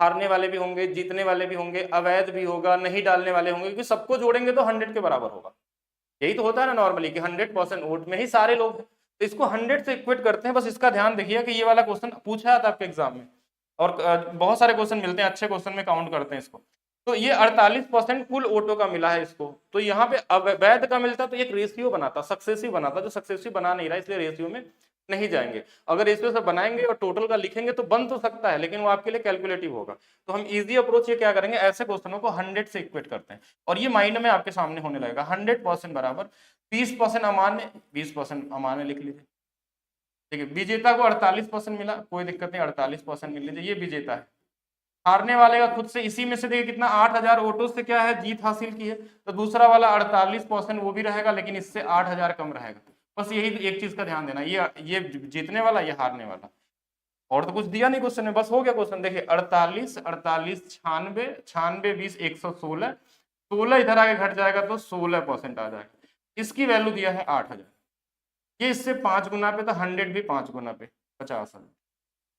हारने वाले भी होंगे, जीतने वाले भी होंगे, अवैध भी होगा, नहीं डालने वाले होंगे, क्योंकि सबको जोड़ेंगे तो 100 के बराबर होगा। यही तो होता है ना नॉर्मली कि 100% वोट में ही सारे लोग हैं, तो इसको 100 से इक्वेट करते हैं। बस इसका ध्यान देखिए कि ये वाला क्वेश्चन पूछा था आपके एग्जाम में, और बहुत सारे क्वेश्चन मिलते हैं, अच्छे क्वेश्चन में काउंट करते हैं इसको। तो ये 48% कुल ऑटो का मिला है इसको, तो यहाँ पे अवैध का मिलता तो एक रेशियो बनाता, सक्सेसिव बनाता, जो सक्सेसिव बना नहीं रहा, इसलिए रेशियो में नहीं जाएंगे। अगर रेशियो से बनाएंगे और टोटल का लिखेंगे तो बन तो सकता है, लेकिन वो आपके लिए कैलकुलेटिव होगा। तो हम इजी अप्रोच ये क्या करेंगे, ऐसे क्वेश्चनों को 100 से इक्वेट करते हैं, और ये माइंड में आपके सामने होने लगेगा। 100% बराबर 20% अमान्य, 20% अमान्य लिख लीजिए। ठीक है, विजेता को 48% मिला, कोई दिक्कत नहीं, 48% मिल लीजिए, ये विजेता है। हारने वाले का खुद से, इसी में से देखिए कितना 8000 वोटों से क्या है जीत हासिल की है, तो दूसरा वाला 48% वो भी रहेगा, लेकिन इससे 8000 कम रहेगा। बस यही एक चीज का ध्यान देना, ये जीतने वाला, ये हारने वाला, और तो कुछ दिया नहीं क्वेश्चन में, बस हो गया क्वेश्चन। देखिए 48 48 96 96 20 116, 16 इधर आगे घट जाएगा तो 16% आ जाएगा। इसकी वैल्यू दिया है 8000, ये इससे 5 गुना पे, तो 100 भी 5 गुना पे 50,000।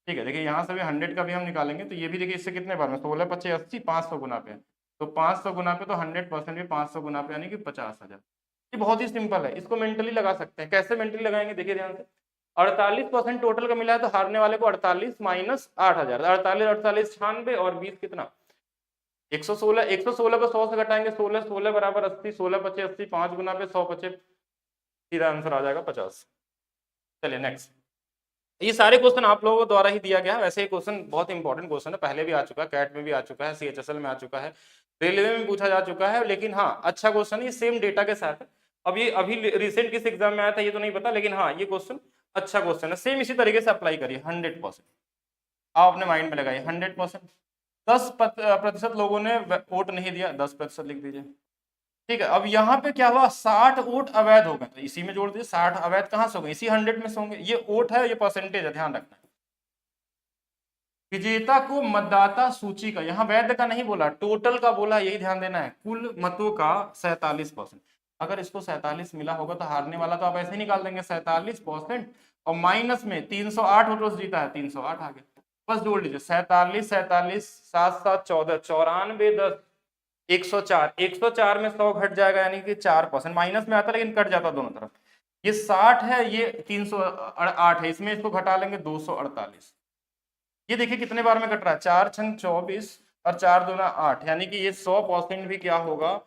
ठीक है, देखिए यहाँ से भी 100 का भी हम निकालेंगे, तो ये भी देखिए इससे कितने बार में, 16 25 80, 500 गुना पे, तो 500 गुना पे, तो 100% भी 500 गुना पे, यानी कि 50,000। ये बहुत ही सिंपल है, इसको मेंटली लगा सकते हैं। कैसे मेंटली लगाएंगे, देखिए ध्यान से। 48% टोटल का मिला है, तो हारने वाले को 48 माइनस 8000, 48 48 96 और 20 कितना 116, 116 को 100 से घटाएंगे, 16 16 बराबर 80, 16 25 80, 5 गुना पे 100 25, सीधा आंसर आ जाएगा 50। चलिए नेक्स्ट। ये सारे क्वेश्चन आप लोगों के द्वारा ही दिया गया है। वैसे ये क्वेश्चन बहुत इंपॉर्टेंट क्वेश्चन है, पहले भी आ चुका है, कैट में भी आ चुका है, सीएचएसएल में आ चुका है, रेलवे में पूछा जा चुका है। लेकिन हाँ, अच्छा क्वेश्चन है, ये सेम डेटा के साथ है। अब ये अभी रिसेंट किस एग्जाम में आया था ये तो नहीं पता, लेकिन हाँ ये क्वेश्चन अच्छा क्वेश्चन है, सेम इसी तरीके से अप्लाई करिए 100%। आप अपने माइंड में लगाइए 100%। 10% लोगों ने वोट नहीं दिया, 10% लिख दीजिए। ठीक है, अब यहाँ पे क्या हुआ, 60 वोट अवैध हो गए, तो इसी में जोड़ दीजिए। 60 अवैध कहाँ से हो गए, इसी 100 में से होंगे। ये वोट है, ये परसेंटेज है, ध्यान रखना। विजेता को मतदाता सूची का, यहाँ वैध का नहीं बोला, टोटल का बोला, यही ध्यान देना है, कुल मतों का 47%। अगर इसको 47 मिला होगा तो हारने वाला तो आप ऐसे ही निकाल देंगे 47%, और माइनस में 308 वोटों से जीता है, 308 आ गया, बस जोड़ लीजिए। 47 47 7 7 14, 94 10, 104, 104 में 100 घट जाएगा यानी कि 4%, माइनस में आता लेकिन कट जाता दोनों तरफ। ये 60 है, ये 308 है, इसमें इसको घटा लेंगे 248। ये देखिए कितने बार में कट रहा है, 4 छंग 24 और 4 दूना 8, यानी कि ये 100% भी क्या होगा,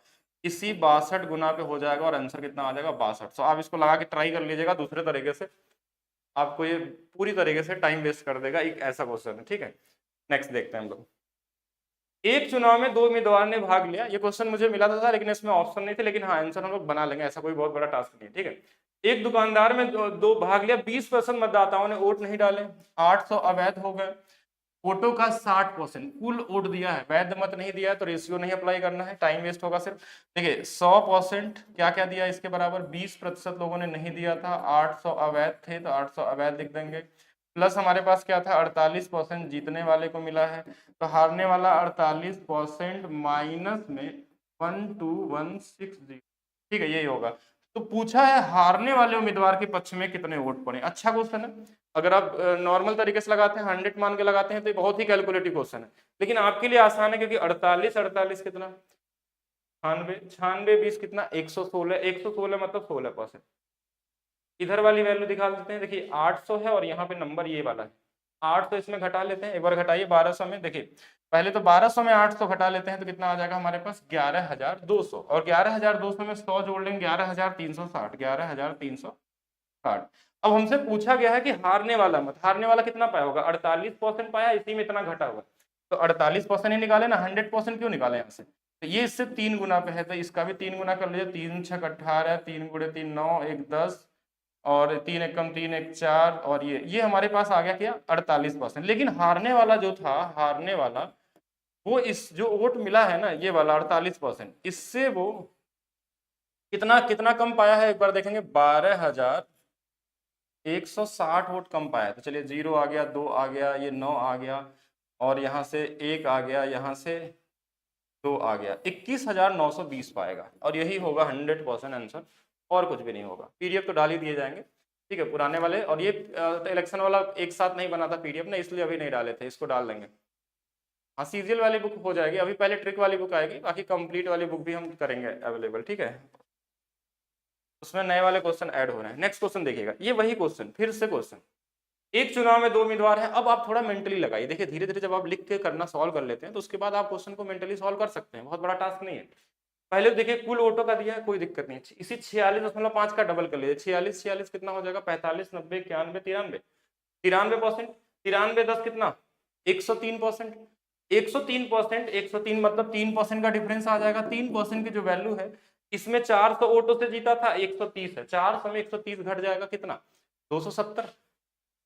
इसी 62 गुना पे हो जाएगा और आंसर कितना आ जाएगा 62। तो आप इसको लगा के ट्राई कर लीजिएगा दूसरे तरीके से, आपको ये पूरी तरीके से टाइम वेस्ट कर देगा, एक ऐसा क्वेश्चन है। ठीक है, नेक्स्ट देखते हैं हम लोग। एक चुनाव में 2 उम्मीदवार ने भाग लिया, ये क्वेश्चन मुझे मिला था लेकिन इसमें ऑप्शन नहीं थे, लेकिन हाँ आंसर हम लोग बना लेंगे, ऐसा कोई बहुत बड़ा टास्क नहीं है। ठीक है, एक दुकानदार में दो भाग लिया, 20% मतदाताओं ने वोट नहीं डाले, 800 अवैध हो गए। वोटों का 60%, कुल वोट दिया है, वैध मत नहीं दिया है तो रेशियो नहीं अप्लाई करना है, टाइम वेस्ट होगा सिर्फ। देखिए 100% क्या क्या दिया इसके बराबर, 20% लोगों ने नहीं दिया था, 800 अवैध थे तो 800 अवैध लिख देंगे, प्लस हमारे पास क्या था 48% जीतने वाले को मिला है, तो हारने वाला 48% माइनस में 12160। ठीक है, यही होगा। तो पूछा है हारने वाले उम्मीदवार के पक्ष में कितने वोट पड़े, अच्छा क्वेश्चन है। अगर आप नॉर्मल तरीके से लगाते हैं, 100 मान के लगाते हैं तो ये बहुत ही कैलकुलेटिव क्वेश्चन है, लेकिन आपके लिए आसान है क्योंकि 48 कितना, 96, 96 20 कितना 116, 116 मतलब 16%। इधर वाली वैल्यू दिखा देते हैं, देखिए 800 है और यहाँ पे नंबर ये वाला है 800, इसमें घटा लेते हैं, एक बार घटाइए 1200 में, देखिए पहले तो 1200 में 800 घटा लेते हैं तो कितना आ जाएगा हमारे पास 11200, और 11200 में 100 जोड़ लेंगे 11360, 11360। अब हमसे पूछा गया है कि हारने वाला मत, हारने वाला कितना पाया होगा, 48% पाया, इसी में इतना घटा हुआ, तो 48% ही निकाले ना, 100% क्यों निकाले यहाँ से, तो ये इससे 3 गुना पे है तो इसका भी 3 गुना कर लीजिए, 3 छक 18, 3 गुणे 3 9, 1 10, और 3 एक कम 3 एक 4, और ये हमारे पास आ गया क्या 48%। लेकिन हारने वाला जो था, हारने वाला वो इस जो वोट मिला है ना ये वाला 48%, इससे वो कितना कितना कम पाया है, एक बार देखेंगे 12160 वोट कम पाया। तो चलिए 0 आ गया, 2 आ गया, ये 9 आ गया, और यहाँ से 1 आ गया, यहाँ से 2 आ गया, 21920 पाएगा, और यही होगा 100% आंसर, और कुछ भी नहीं होगा। पीडीएफ तो डाल ही दिए जाएंगे, ठीक है, पुराने वाले, और ये तो इलेक्शन वाला एक साथ नहीं बना था पीडीएफ ने, इसलिए अभी नहीं डाले थे, इसको डाल देंगे। हाँ सीजीएल वाली बुक हो जाएगी, अभी पहले ट्रिक वाली बुक आएगी, बाकी कंप्लीट वाली बुक भी हम करेंगे अवेलेबल। ठीक है, उसमें नए वाले क्वेश्चन ऐड हो रहे हैं। नेक्स्ट क्वेश्चन देखिएगा, ये वही क्वेश्चन, फिर से क्वेश्चन, एक चुनाव में 2 उम्मीदवार हैं। अब आप थोड़ा मेंटली लगाइए, देखिए धीरे धीरे जब आप लिख के करना सॉल्व कर लेते हैं तो उसके बाद आप क्वेश्चन को मेंटली सॉल्व कर सकते हैं, बहुत बड़ा टास्क नहीं है। पहले देखिए कुल वोटों का दिया है, कोई दिक्कत नहीं है, इसी 46.5 का डबल कर लीजिए, 46 46 कितना हो जाएगा 45 90 91 93, 93%, 93 10 कितना 103%, 103%, 103 मतलब 3% का डिफरेंस आ जाएगा। 3% की जो वैल्यू है, इसमें 400 वोटों से जीता था, 130 है, 400 में 130 घट जाएगा कितना 270,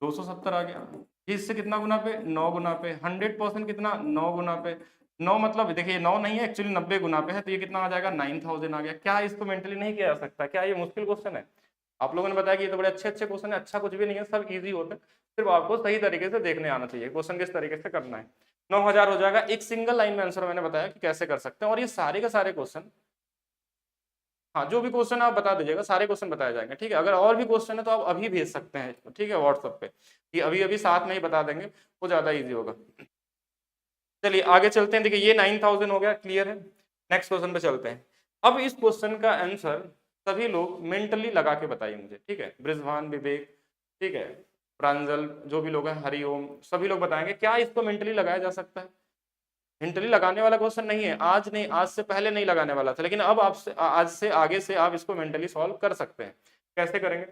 270 आ गया। इससे कितना गुना पे 9 गुना पे, 100% कितना 9 गुना पे, 9 मतलब देखिए 9 नहीं है एक्चुअली 90 गुना पे है, तो ये कितना आ जाएगा 9000 आ गया। क्या इसको मेंटली नहीं किया जा सकता, क्या ये मुश्किल क्वेश्चन है? आप लोगों ने बताया कि ये तो बड़े अच्छे अच्छे क्वेश्चन है, अच्छा कुछ भी नहीं है, सब इजी होते हैं, सिर्फ आपको सही तरीके से देखने आना चाहिए क्वेश्चन किस तरीके से करना है। 9000 हो जाएगा, एक सिंगल लाइन में आंसर मैंने बताया कि कैसे कर सकते हैं, और ये सारे के सारे क्वेश्चन, हाँ जो भी क्वेश्चन आप बता दीजिएगा, सारे क्वेश्चन बताए जाएंगे। ठीक है, अगर और भी क्वेश्चन है तो आप अभी भेज सकते हैं, ठीक है, व्हाट्सएप पे, कि अभी अभी साथ में ही बता देंगे, वो ज्यादा इजी होगा। चलिए आगे चलते हैं, देखिए ये 9000 हो गया, क्लियर है। नेक्स्ट क्वेश्चन पे चलते हैं। अब इस क्वेश्चन का आंसर सभी लोग मेंटली लगा के बताइए मुझे, ठीक है, ब्रिजभान, विवेक, ठीक है, प्रांजल, जो भी लोग हैं, हरिओम, सभी लोग बताएंगे क्या इसको मेंटली लगाया जा सकता है। मेंटली लगाने वाला क्वेश्चन नहीं है, आज नहीं, आज से पहले नहीं लगाने वाला था, लेकिन अब आपसे आज से आगे से आप इसको मेंटली सॉल्व कर सकते हैं। कैसे करेंगे,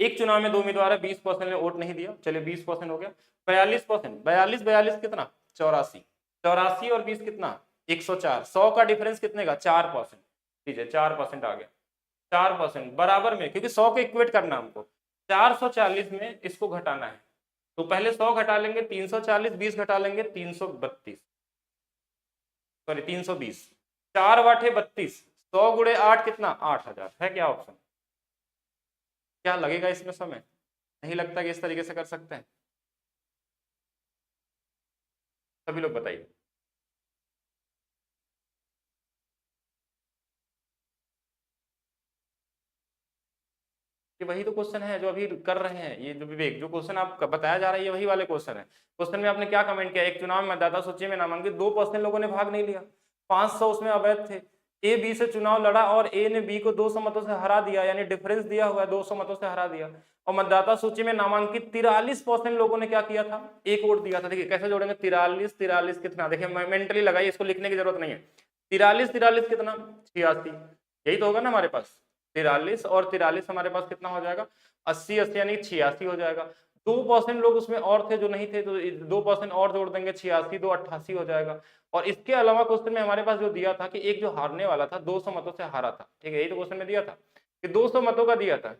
एक चुनाव में 2 उम्मीदवार है, 20% ने वोट नहीं दिया, चलिए 20% हो गया, 42%, 42 42 कितना 84, 84 और 20 कितना 104, 100 का डिफरेंस कितने का 4%, लीजिए 4% आ गया, 4% बराबर में, क्योंकि 100 को इक्वेट करना हमको, 440 में इसको घटाना है, तो पहले 100 घटा लेंगे 340, 20 घटा लेंगे 332, सॉरी 320, 4 बाटे 32, 100 गुणे 8 कितना 8000 है। क्या ऑप्शन, क्या लगेगा इसमें समय, नहीं लगता कि इस तरीके से कर सकते हैं? सभी लोग बताइए। ये वही तो क्वेश्चन है जो अभी कर रहे हैं, ये जो विवेक जो क्वेश्चन आप बताया जा रहा है ये वही वाले क्वेश्चन है। क्वेश्चन में आपने क्या कमेंट किया, एक चुनाव में मतदाता सूची में नामांकित 2% लोगों ने भाग नहीं लिया, 500 उसमें अवैध थे। ए बी से चुनाव लड़ा और ए ने बी को 200 मतों से हरा दिया, यानी डिफरेंस दिया हुआ है, 200 मतों से हरा दिया। और मतदाता सूची में नामांकित 43% लोगों ने क्या किया था, एक वोट दिया था। देखिए कैसे जोड़ेंगे, 43 कितना, देखिए मेंटली लगाइए, इसको लिखने की जरूरत नहीं है। 43 कितना, 86, यही तो होगा ना हमारे पास। 43 और 43 हमारे पास कितना हो जाएगा, 80 यानी 86 हो जाएगा। 2% लोग उसमें और थे जो नहीं थे, तो 2% और जोड़ देंगे, 86 2 88 हो जाएगा। और इसके अलावा क्वेश्चन में हमारे पास जो दिया था कि एक जो हारने वाला था 200 मतों से हारा था, ठीक है, यही तो क्वेश्चन में दिया था कि 200 मतों का दिया था।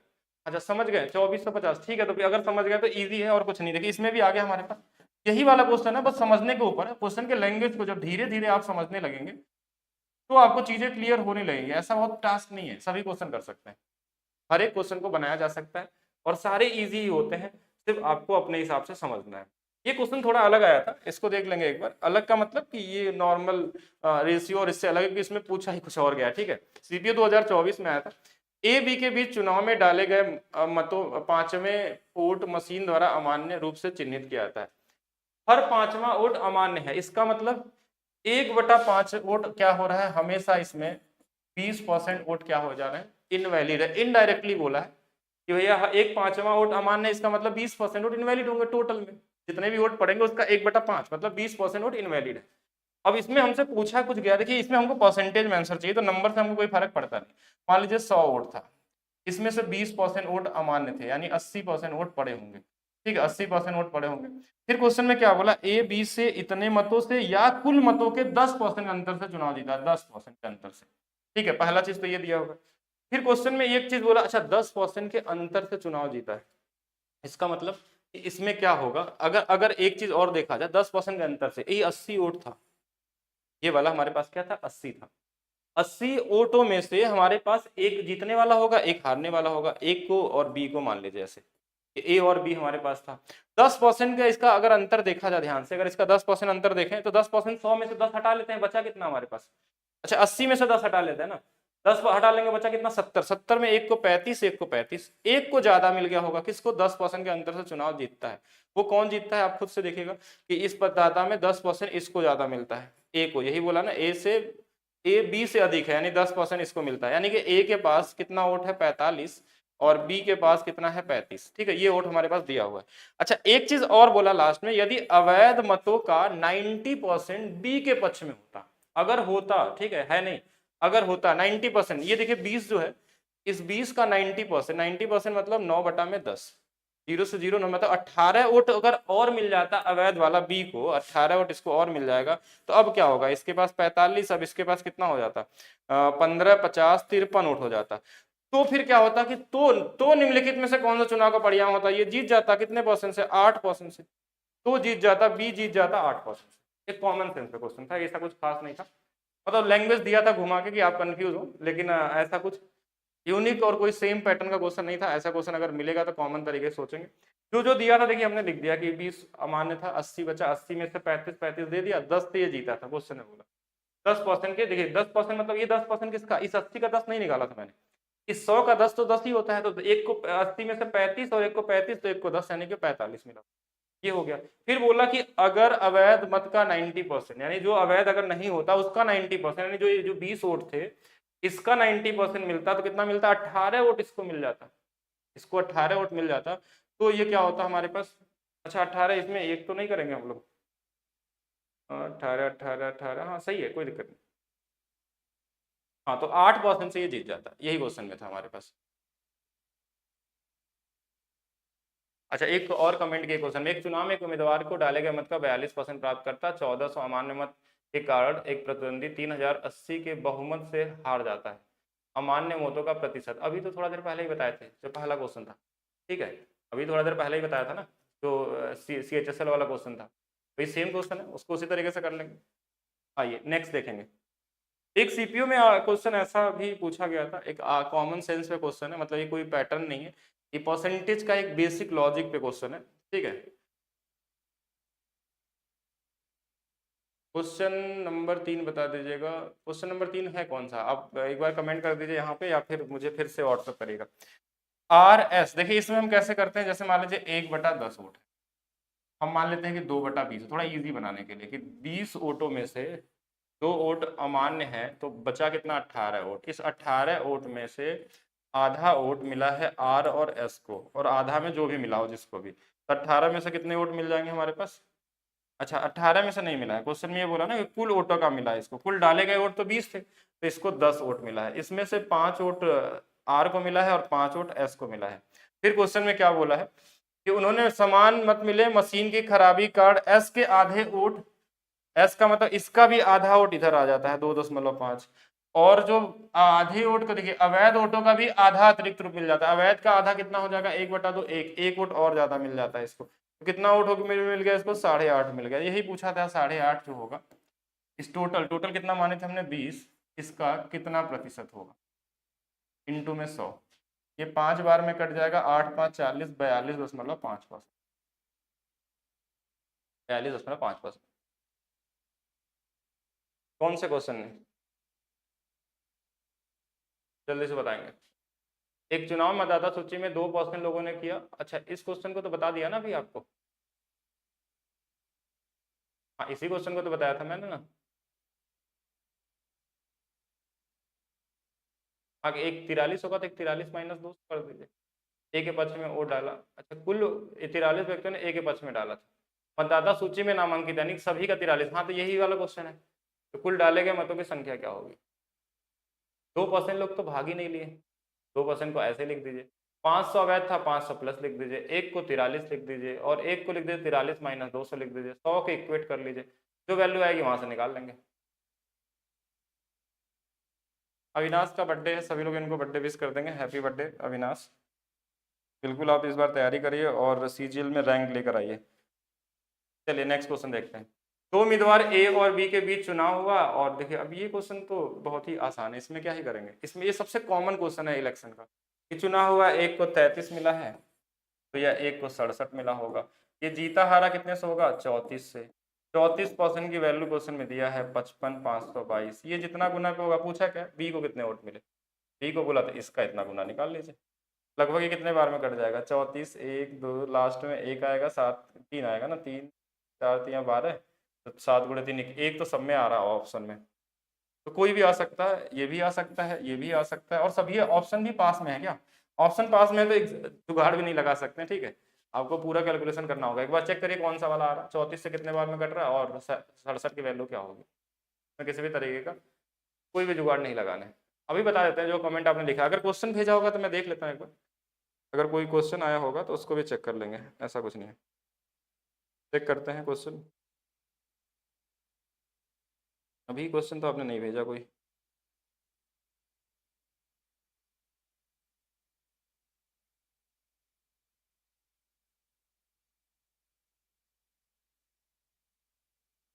अच्छा समझ गए, 2450, ठीक है। तो अगर समझ गए तो इजी है और कुछ नहीं। देखिए इसमें भी आ गया हमारे पास, यही वाला क्वेश्चन है, बस समझने के ऊपर है। क्वेश्चन के लैंग्वेज को जब धीरे धीरे आप समझने लगेंगे तो आपको चीजें क्लियर होने लगेंगी। ऐसा बहुत टास्क नहीं है, सभी क्वेश्चन कर सकते हैं, हर एक क्वेश्चन को बनाया जा सकता है और सारे इजी ही होते हैं, सिर्फ आपको अपने हिसाब से समझना है। ये क्वेश्चन थोड़ा अलग आया था, इसको देख लेंगे एक बार। अलग का मतलब कि ये नॉर्मल रेशियो और इससे अलग है कि इसमें पूछा ही कुछ और गया, ठीक है। सीपीओ 2024 में आया था। ए बी के बीच चुनाव में डाले गए मतों पांचवें वोट मशीन द्वारा अमान्य रूप से चिन्हित किया जाता है। हर पांचवा वोट अमान्य है, इसका मतलब 1/5 वोट क्या हो रहा है, हमेशा इसमें 20% वोट क्या हो जा रहे हैं, इनवैलिड है। इनडायरेक्टली बोला है कि भैया 1/5 वोट अमान्य, इसका मतलब 20% वोट इनवैलिड होंगे। टोटल में जितने भी वोट पड़ेंगे उसका 1/5 मतलब 20% वोट इनवैलिड है। अब इसमें हमसे पूछा कुछ गया, देखिए इसमें हमको परसेंटेज में आंसर चाहिए, तो नंबर से हमको कोई फर्क पड़ता नहीं। मान लीजिए 100 वोट था, इसमें से 20% वोट अमान्य थे, यानी 80% वोट पड़े होंगे, ठीक है, 80% वोट पड़े होंगे। फिर क्वेश्चन में क्या बोला, ए बी से इतने मतों से या कुल मतों के 10% अंतर से चुनाव जीता, 10% के अंतर से, ठीक है, पहला चीज तो ये दिया होगा। फिर क्वेश्चन में एक चीज बोला, अच्छा 10% के अंतर से चुनाव जीता है, इसका मतलब इसमें क्या होगा, अगर अगर एक चीज और देखा जाए, 10% के अंतर से, ये 80 वोट था, ये वाला हमारे पास क्या था, 80 था। 80 वोटों में से हमारे पास एक जीतने वाला होगा, एक हारने वाला होगा, एक को और बी को मान लीजिए, ऐसे ए और बी हमारे पास था। 10% का इसका अगर अंतर देखा जाए ध्यान से, अगर इसका 10% अंतर देखें तो 10%, 100 में से 10 हटा लेते हैं, बचा कितना हमारे पास, अच्छा 80 में से 10 हटा लेते हैं ना, 10 हटा लेंगे, बचा कितना, 70। 70 में एक को 35, एक को 35, एक को ज्यादा मिल गया होगा, किसको, 10% के अंतर से चुनाव जीतता है। वो कौन जीतता है, आप खुद से देखिएगा कि इस मतदाता में 10% इसको ज्यादा मिलता है, ए को, यही बोला ना, ए बी से अधिक है, यानी 10% इसको मिलता है, यानी कि ए के पास कितना वोट है, 45, और बी के पास कितना है, 35, ठीक है, ये वोट हमारे पास दिया हुआ है। अच्छा एक चीज और बोला लास्ट में, यदि अवैध मतों का 90% बी के पक्ष में होता, अगर होता, ठीक है नहीं, अगर होता 90%, ये देखिए 20 जो है, इस 20 का 90%, 90% मतलब 9/10, 0 से 0 9, मतलब 18 वोट अगर और मिल जाता अवैध वाला बी को, 18 वोट इसको और मिल जाएगा, तो अब क्या होगा, इसके पास 45, अब इसके पास कितना हो जाता, 15 50 53 वोट हो जाता। तो फिर क्या होता कि तो निम्नलिखित में से कौन सा चुनाव का परिणाम होता, ये जीत जाता कितने परसेंट से, 8% से, तो जीत जाता, बी जीत जाता 8% से। एक कॉमन सेंस का क्वेश्चन था, ऐसा कुछ खास नहीं था, मतलब लैंग्वेज दिया था घुमा के कि आप कंफ्यूज हो, लेकिन ऐसा कुछ यूनिक और कोई सेम पैटर्न का क्वेश्चन नहीं था। ऐसा क्वेश्चन अगर मिलेगा तो कॉमन तरीके से सोचेंगे। जो जो दिया था देखिए हमने लिख दिया कि 20 अमान्य था, 80 बचा, 80 में से 35 दे दिया, 10 से ये जीता था, क्वेश्चन ने बोला 10% के। देखिए 10% मतलब ये 10% किसका, इस 80 का 10 नहीं निकाला था मैंने, इस 100 का 10 तो 10 ही होता है, तो एक को 80 में से 35 और एक को 35, तो एक को 10 यानी कि 45 मिला, ये हो गया। फिर बोला कि अगर अवैध मत का 90%, यानी जो अवैध अगर नहीं होता उसका 90%, यानी जो ये जो 20 वोट थे इसका 90% मिलता, तो कितना मिलता, 18 वोट इसको मिल जाता, इसको 18 वोट मिल जाता, तो ये क्या होता हमारे पास, अच्छा 18, इसमें एक तो नहीं करेंगे हम लोग, 18 18 18, हाँ सही है, कोई दिक्कत नहीं, हाँ तो 8% से ये जीत जाता, यही क्वेश्चन में था हमारे पास। अच्छा एक और कमेंट के क्वेश्चन में, एक चुनाव में एक उम्मीदवार को डाले गए मत का 42% प्राप्त करता, 1400 अमान्य मत के कारण एक प्रतिद्वंदी 3080 के बहुमत से हार जाता है, अमान्य मतों का प्रतिशत, अभी तो थोड़ा देर पहले ही बताए थे, जो पहला क्वेश्चन था, ठीक है, अभी थोड़ा देर पहले ही बताया था ना, जो CHSL वाला क्वेश्चन था, वही सेम क्वेश्चन है, उसको उसी तरीके से कर लेंगे। आइए नेक्स्ट देखेंगे। एक सीपीयू में क्वेश्चन ऐसा भी पूछा गया था, एक कॉमन सेंस पे क्वेश्चन है, मतलब ये कोई पैटर्न नहीं है, ये परसेंटेज का एक बेसिक लॉजिक पे क्वेश्चन है, ठीक है। क्वेश्चन नंबर 3 बता दीजिएगा, क्वेश्चन नंबर 3 है कौन सा, आप एक बार कमेंट कर दीजिए यहाँ पे, या फिर मुझे फिर से व्हाट्सएप करिएगा। RS, देखिए इसमें हम कैसे करते हैं, जैसे मान लीजिए 1/10 वोट है, हम मान लेते हैं कि 2/20, थोड़ा इजी बनाने के लिए कि 20 वोटों में से 2 वोट अमान्य है, तो बचा कितना 18 वोट। इस 18 वोट में से आधा वोट मिला है आर और एस को, और आधा में जो भी मिला हो जिसको भी, तो 18 में से कितने वोट मिल जाएंगे हमारे पास? अच्छा 18 में से नहीं मिला है, क्वेश्चन में ये बोला ना कि कुल वोटों का मिला है इसको, कुल डाले गए वोट तो 20 थे, तो इसको 10 वोट मिला है। इसमें से 5 वोट आर को मिला है और 5 वोट एस को मिला है। फिर क्वेश्चन में क्या बोला है कि उन्होंने समान मत मिले मशीन की खराबी कार्ड एस के आधे वोट, एस का मतलब इसका भी आधा वोट इधर आ जाता है 2.5, और जो आधे वोट को देखिए अवैध वोटों का भी आधा अतिरिक्त रूप मिल जाता है। अवैध का आधा कितना हो जाएगा 1/2, एक वोट और ज्यादा मिल जाता है इसको, तो कितना वोट हो मिल गया इसको 8.5 मिल गया। यही पूछा था 8.5 जो होगा इस टोटल कितना माने थे हमने 20, इसका कितना प्रतिशत होगा इंटू में 100, ये 5 बार में कट जाएगा, 8 5 40, 42.5%, 42.5%। कौन से क्वेश्चन में जल्दी से बताएंगे? एक चुनाव मतदाता सूची में 2% लोगों ने किया। अच्छा इस क्वेश्चन को तो बता दिया ना अभी आपको, हाँ इसी क्वेश्चन को तो बताया था मैंने ना। आगे एक 43 होगा तो एक 43 माइनस 2 कर दीजिए, ए के पक्ष में ओ डाला। अच्छा कुल 43 व्यक्तियों ने ए के पक्ष में डाला था, मतदाता सूची में नामांकित यानी सभी का 43, हाँ तो यही वाला क्वेश्चन है। तो कुल डाले गए मतों की संख्या क्या होगी? 2% लोग तो भाग ही नहीं लिए, 2% को ऐसे लिख दीजिए, 500 अवैध था 500 प्लस लिख दीजिए, एक को 43 लिख दीजिए और एक को लिख दीजिए 43 माइनस 200 लिख दीजिए, 100 के इक्वेट कर लीजिए, जो वैल्यू आएगी वहां से निकाल लेंगे। अविनाश का बर्थडे है, सभी लोग इनको बर्थडे विश कर देंगे, हैप्पी बर्थडे अविनाश। बिल्कुल आप इस बार तैयारी करिए और सीजीएल में रैंक लेकर आइए। चलिए नेक्स्ट क्वेश्चन देखते हैं। दो उम्मीदवार ए और बी के बीच चुनाव हुआ, और देखिए अब ये क्वेश्चन तो बहुत ही आसान है, इसमें क्या ही करेंगे, इसमें ये सबसे कॉमन क्वेश्चन है इलेक्शन का कि चुनाव हुआ, एक को 33 मिला है तो या एक को 67 मिला होगा। ये जीता हारा कितने से होगा 34 से, 34% की वैल्यू क्वेश्चन में दिया है 55,522, ये जितना गुना पे होगा, पूछा क्या बी को कितने वोट मिले, बी को बोला तो इसका इतना गुना निकाल लीजिए। लगभग ये कितने बार में कट जाएगा 34, 1 2 लास्ट में 1 आएगा, 7 3 आएगा ना, 3 4 3 12, तो 7 गुणे 3 1 तो सब में आ रहा है ऑप्शन में, तो कोई भी आ सकता है, ये भी आ सकता है, ये भी आ सकता है, और सभी ऑप्शन भी पास में है। क्या ऑप्शन पास में है तो एक जुगाड़ भी नहीं लगा सकते, ठीक है, आपको पूरा कैलकुलेशन करना होगा। एक बार चेक करिए कौन सा वाला आ रहा है, 34 से कितने बार में कट रहा है और 67 की वैल्यू क्या होगी। मैं किसी भी तरीके का कोई भी जुगाड़ नहीं लगाना है, अभी बता देते हैं जो कमेंट आपने लिखा। अगर क्वेश्चन भेजा होगा तो मैं देख लेता हूँ एक बार, अगर कोई क्वेश्चन आया होगा तो उसको भी चेक कर लेंगे, ऐसा कुछ नहीं है। चेक करते हैं क्वेश्चन, अभी क्वेश्चन तो आपने नहीं भेजा कोई।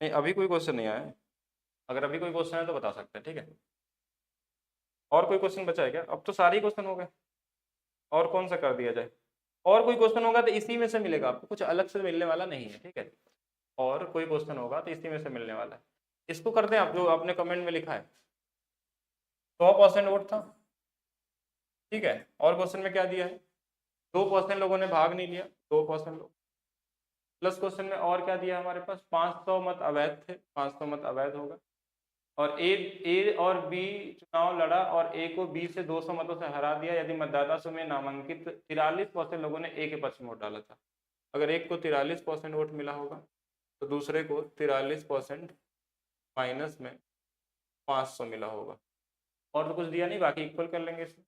नहीं अभी कोई क्वेश्चन नहीं आया है, अगर अभी कोई क्वेश्चन है तो बता सकते हैं, ठीक है। और कोई क्वेश्चन बचा है क्या? अब तो सारे क्वेश्चन हो गए, और कौन सा कर दिया जाए? और कोई क्वेश्चन होगा तो इसी में से मिलेगा आपको, कुछ अलग से मिलने वाला नहीं है, ठीक है। और कोई क्वेश्चन होगा तो इसी में से मिलने वाला है, इसको कर दें आप जो आपने कमेंट में लिखा है। 100% वोट था, ठीक है, और क्वेश्चन में क्या दिया है 2% लोगों ने भाग नहीं लिया, 2% लोग, प्लस क्वेश्चन में और क्या दिया हमारे पास 500 मत अवैध थे, 500 मत अवैध होगा, और ए और बी चुनाव लड़ा और ए को बी से 200 मतों से हरा दिया यदि मतदाता सूची में नामांकित 43% लोगों ने ए के पक्ष में वोट डाला था। अगर एक को 43% वोट मिला होगा तो दूसरे को 43% माइनस में 500 मिला होगा, और तो कुछ दिया नहीं, बाकी इक्वल कर लेंगे इसमें।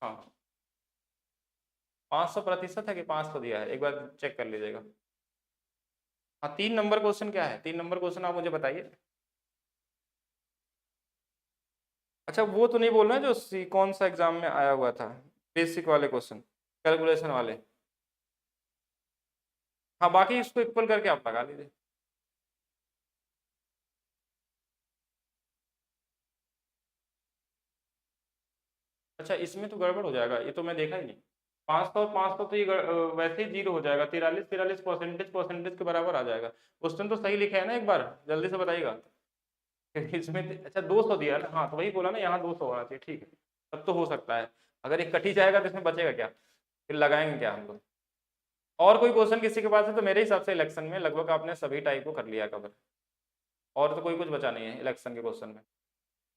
हाँ 500% है कि 500 दिया है, एक बार चेक कर लीजिएगा। हाँ 3 नंबर क्वेश्चन क्या है, 3 नंबर क्वेश्चन आप मुझे बताइए। अच्छा वो तो नहीं बोल रहे हैं जो कौन सा एग्जाम में आया हुआ था, बेसिक वाले क्वेश्चन, कैलकुलेशन वाले। हाँ बाकी इसको इक्वल करके आप लगा लीजिए। अच्छा इसमें तो गड़बड़ हो जाएगा, ये तो मैं देखा ही नहीं, 500 और 500 तो ये वैसे ही जीरो हो जाएगा, 43 परसेंटेज के बराबर आ जाएगा। क्वेश्चन तो सही लिखे है ना, एक बार जल्दी से बताइएगा। इसमें अच्छा 200 दिया ना, हाँ तो वही बोला ना, यहाँ 200 होना चाहिए, ठीक है, तब तो हो सकता है। अगर एक कट ही जाएगा तो इसमें बचेगा क्या, फिर लगाएंगे क्या हम लोग। और कोई क्वेश्चन किसी के पास है तो मेरे हिसाब से इलेक्शन में लगभग आपने सभी टाइप को कर लिया कवर। और तो कोई कुछ बचा नहीं है इलेक्शन के क्वेश्चन में।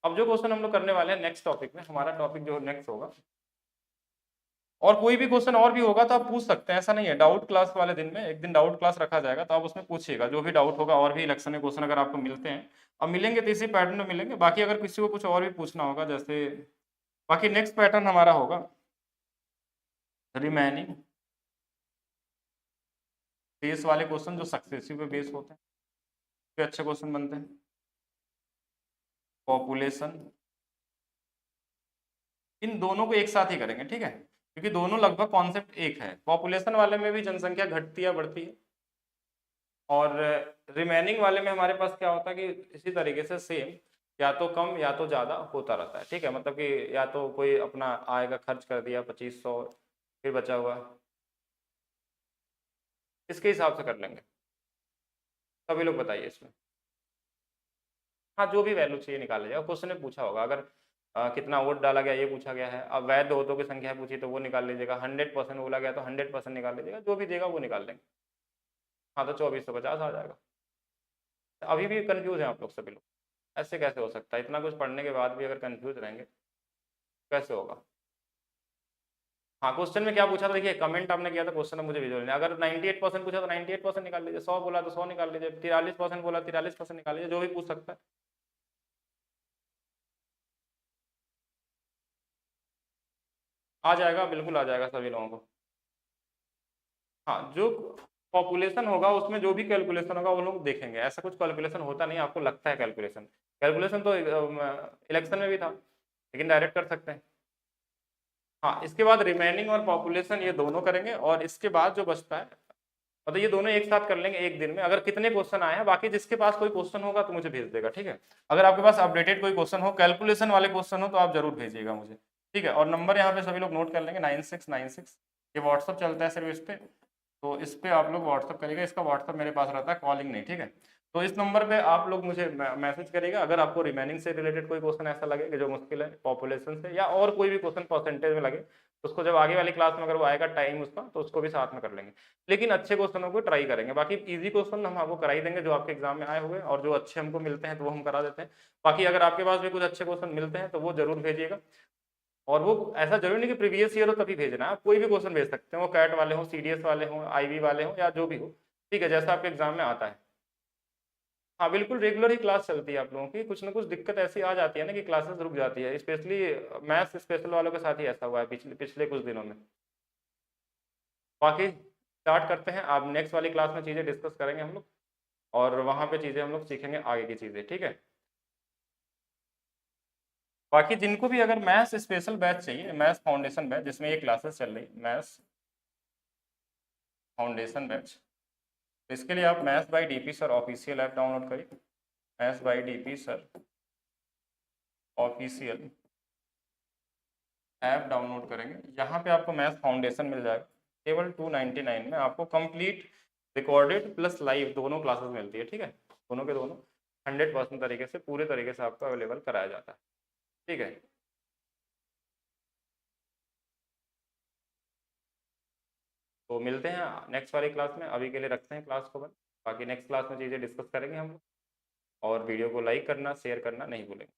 अब जो क्वेश्चन हम लोग करने वाले हैं नेक्स्ट टॉपिक में, हमारा टॉपिक जो नेक्स्ट होगा, और कोई भी क्वेश्चन और भी होगा तो आप पूछ सकते हैं, ऐसा नहीं है। डाउट क्लास वाले दिन में एक दिन डाउट क्लास रखा जाएगा, तो आप उसमें पूछिएगा जो भी डाउट होगा। और भी इलेक्शन के क्वेश्चन अगर आपको मिलते हैं, अब मिलेंगे तो इसी पैटर्न में मिलेंगे। बाकी अगर किसी को कुछ और भी पूछना होगा, जैसे बाकी नेक्स्ट पैटर्न हमारा होगा रिमेनिंग बेस वाले क्वेश्चन, जो सक्सेसिव पे बेस होते हैं, तो अच्छे क्वेश्चन बनते हैं। पॉपुलेशन, इन दोनों को एक साथ ही करेंगे, ठीक है, क्योंकि दोनों लगभग कॉन्सेप्ट एक है। पॉपुलेशन वाले में भी जनसंख्या घटती है बढ़ती है, और रिमेनिंग वाले में हमारे पास क्या होता है कि इसी तरीके से सेम, या तो कम या तो ज़्यादा होता रहता है, ठीक है। मतलब कि या तो कोई अपना आय का खर्च कर दिया 2500, फिर बचा हुआ, इसके हिसाब से कर लेंगे। सभी लोग बताइए इसमें। हाँ, जो भी वैल्यू चाहिए निकाल लीजिएगा। क्वेश्चन में पूछा होगा, अगर कितना वोट डाला गया ये पूछा गया है, अब वैध वोटों की संख्या पूछी तो वो निकाल लीजिएगा। 100% बोला गया तो 100% निकाल लीजिएगा, जो भी देगा वो निकाल लेंगे। हाँ, तो 2450 आ जाएगा। अभी भी कंफ्यूज हैं आप लोग सभी लोग, ऐसे कैसे हो सकता है? इतना कुछ पढ़ने के बाद भी अगर कंफ्यूज रहेंगे कैसे होगा? हाँ, क्वेश्चन में क्या पूछा था देखिए, कमेंट आपने किया था, क्वेश्चन में मुझे विजुअल नहीं। अगर 98% पूछा तो 98% निकाल लीजिए, 100 बोला तो 100 निकाल लीजिए, 43% बोला 43% निकाल लीजिए, जो भी पूछ सकता है। आ जाएगा, बिल्कुल आ जाएगा सभी लोगों को। हाँ, जो पॉपुलेशन होगा उसमें जो भी कैलकुलेशन होगा वो लोग देखेंगे। ऐसा कुछ कैलकुलेशन होता नहीं, आपको लगता है कैलकुलेशन, कैलकुलेशन तो इलेक्शन में भी था, लेकिन डायरेक्ट कर सकते हैं। हाँ, इसके बाद रिमेनिंग और पॉपुलेशन ये दोनों करेंगे, और इसके बाद जो बचता है, मतलब ये दोनों एक साथ कर लेंगे एक दिन में, अगर कितने क्वेश्चन आए हैं। बाकी जिसके पास कोई क्वेश्चन होगा तो मुझे भेज देगा, ठीक है। अगर आपके पास अपडेटेड कोई क्वेश्चन हो, कैलकुलेशन वाले क्वेश्चन हो, तो आप जरूर भेजिएगा मुझे, ठीक है। और नंबर यहाँ पे सभी लोग नोट कर लेंगे, 9696, ये व्हाट्सअप चलता है सिर्फ इस पे, तो इस पे आप लोग व्हाट्सअप करिएगा। इसका व्हाट्सअप मेरे पास रहता है, कॉलिंग नहीं, ठीक है। तो इस नंबर पे आप लोग मुझे मैसेज करिएगा अगर आपको रिमेनिंग से रिलेटेड कोई क्वेश्चन ऐसा लगे कि जो मुश्किल है, पॉपुलेशन से, या और कोई भी क्वेश्चन परसेंटेज में लगे, तो उसको जब आगे वाली क्लास में अगर वो आएगा टाइम उसका, तो उसको भी साथ में कर लेंगे। लेकिन अच्छे क्वेश्चनों को ट्राई करेंगे। बाकी इजी क्वेश्चन हम आपको करा ही देंगे जो आपके एग्जाम में आए हुए, और जो अच्छे हमको मिलते हैं तो वो हम करा देते हैं। बाकी अगर आपके पास भी कुछ अच्छे क्वेश्चन मिलते हैं तो वो जरूर भेजिएगा। और वो ऐसा जरूरी नहीं कि प्रीवियस ईयर हो तभी भेजना है, आप कोई भी क्वेश्चन भेज सकते हैं, वो कैट वाले हो, सीडीएस वाले हो, आईबी वाले हो, या जो भी हो, ठीक है, जैसा आपके एग्जाम में आता है। हाँ, बिल्कुल रेगुलर ही क्लास चलती है आप लोगों की। कुछ ना कुछ दिक्कत ऐसी आ जाती है ना कि क्लासेस रुक जाती है, स्पेशली मैथ्स स्पेशल वालों के साथ ही ऐसा हुआ है पिछले पिछले कुछ दिनों में। बाकी स्टार्ट करते हैं, आप नेक्स्ट वाली क्लास में चीज़ें डिस्कस करेंगे हम लोग, और वहाँ पे चीज़ें हम लोग सीखेंगे आगे की चीज़ें, ठीक है। बाकी जिनको भी अगर मैथ्स स्पेशल बैच चाहिए, मैथ्स फाउंडेशन बैच, जिसमें ये क्लासेस चल रही मैथ्स फाउंडेशन बैच, तो इसके लिए आप maths by DP sir official app download करिए। Maths by DP sir official app download करेंगे, यहाँ पे आपको मैथ्स फाउंडेशन मिल जाएगा। केवल 299 में आपको कंप्लीट रिकॉर्डेड प्लस लाइव दोनों क्लासेस मिलती है, ठीक है। दोनों के दोनों 100% तरीके से, पूरे तरीके से आपको अवेलेबल कराया जाता है, ठीक है। तो मिलते हैं नेक्स्ट वाली क्लास में, अभी के लिए रखते हैं क्लास को बंद। बाकी नेक्स्ट क्लास में चीज़ें डिस्कस करेंगे हम लोग, और वीडियो को लाइक करना शेयर करना नहीं भूलेंगे।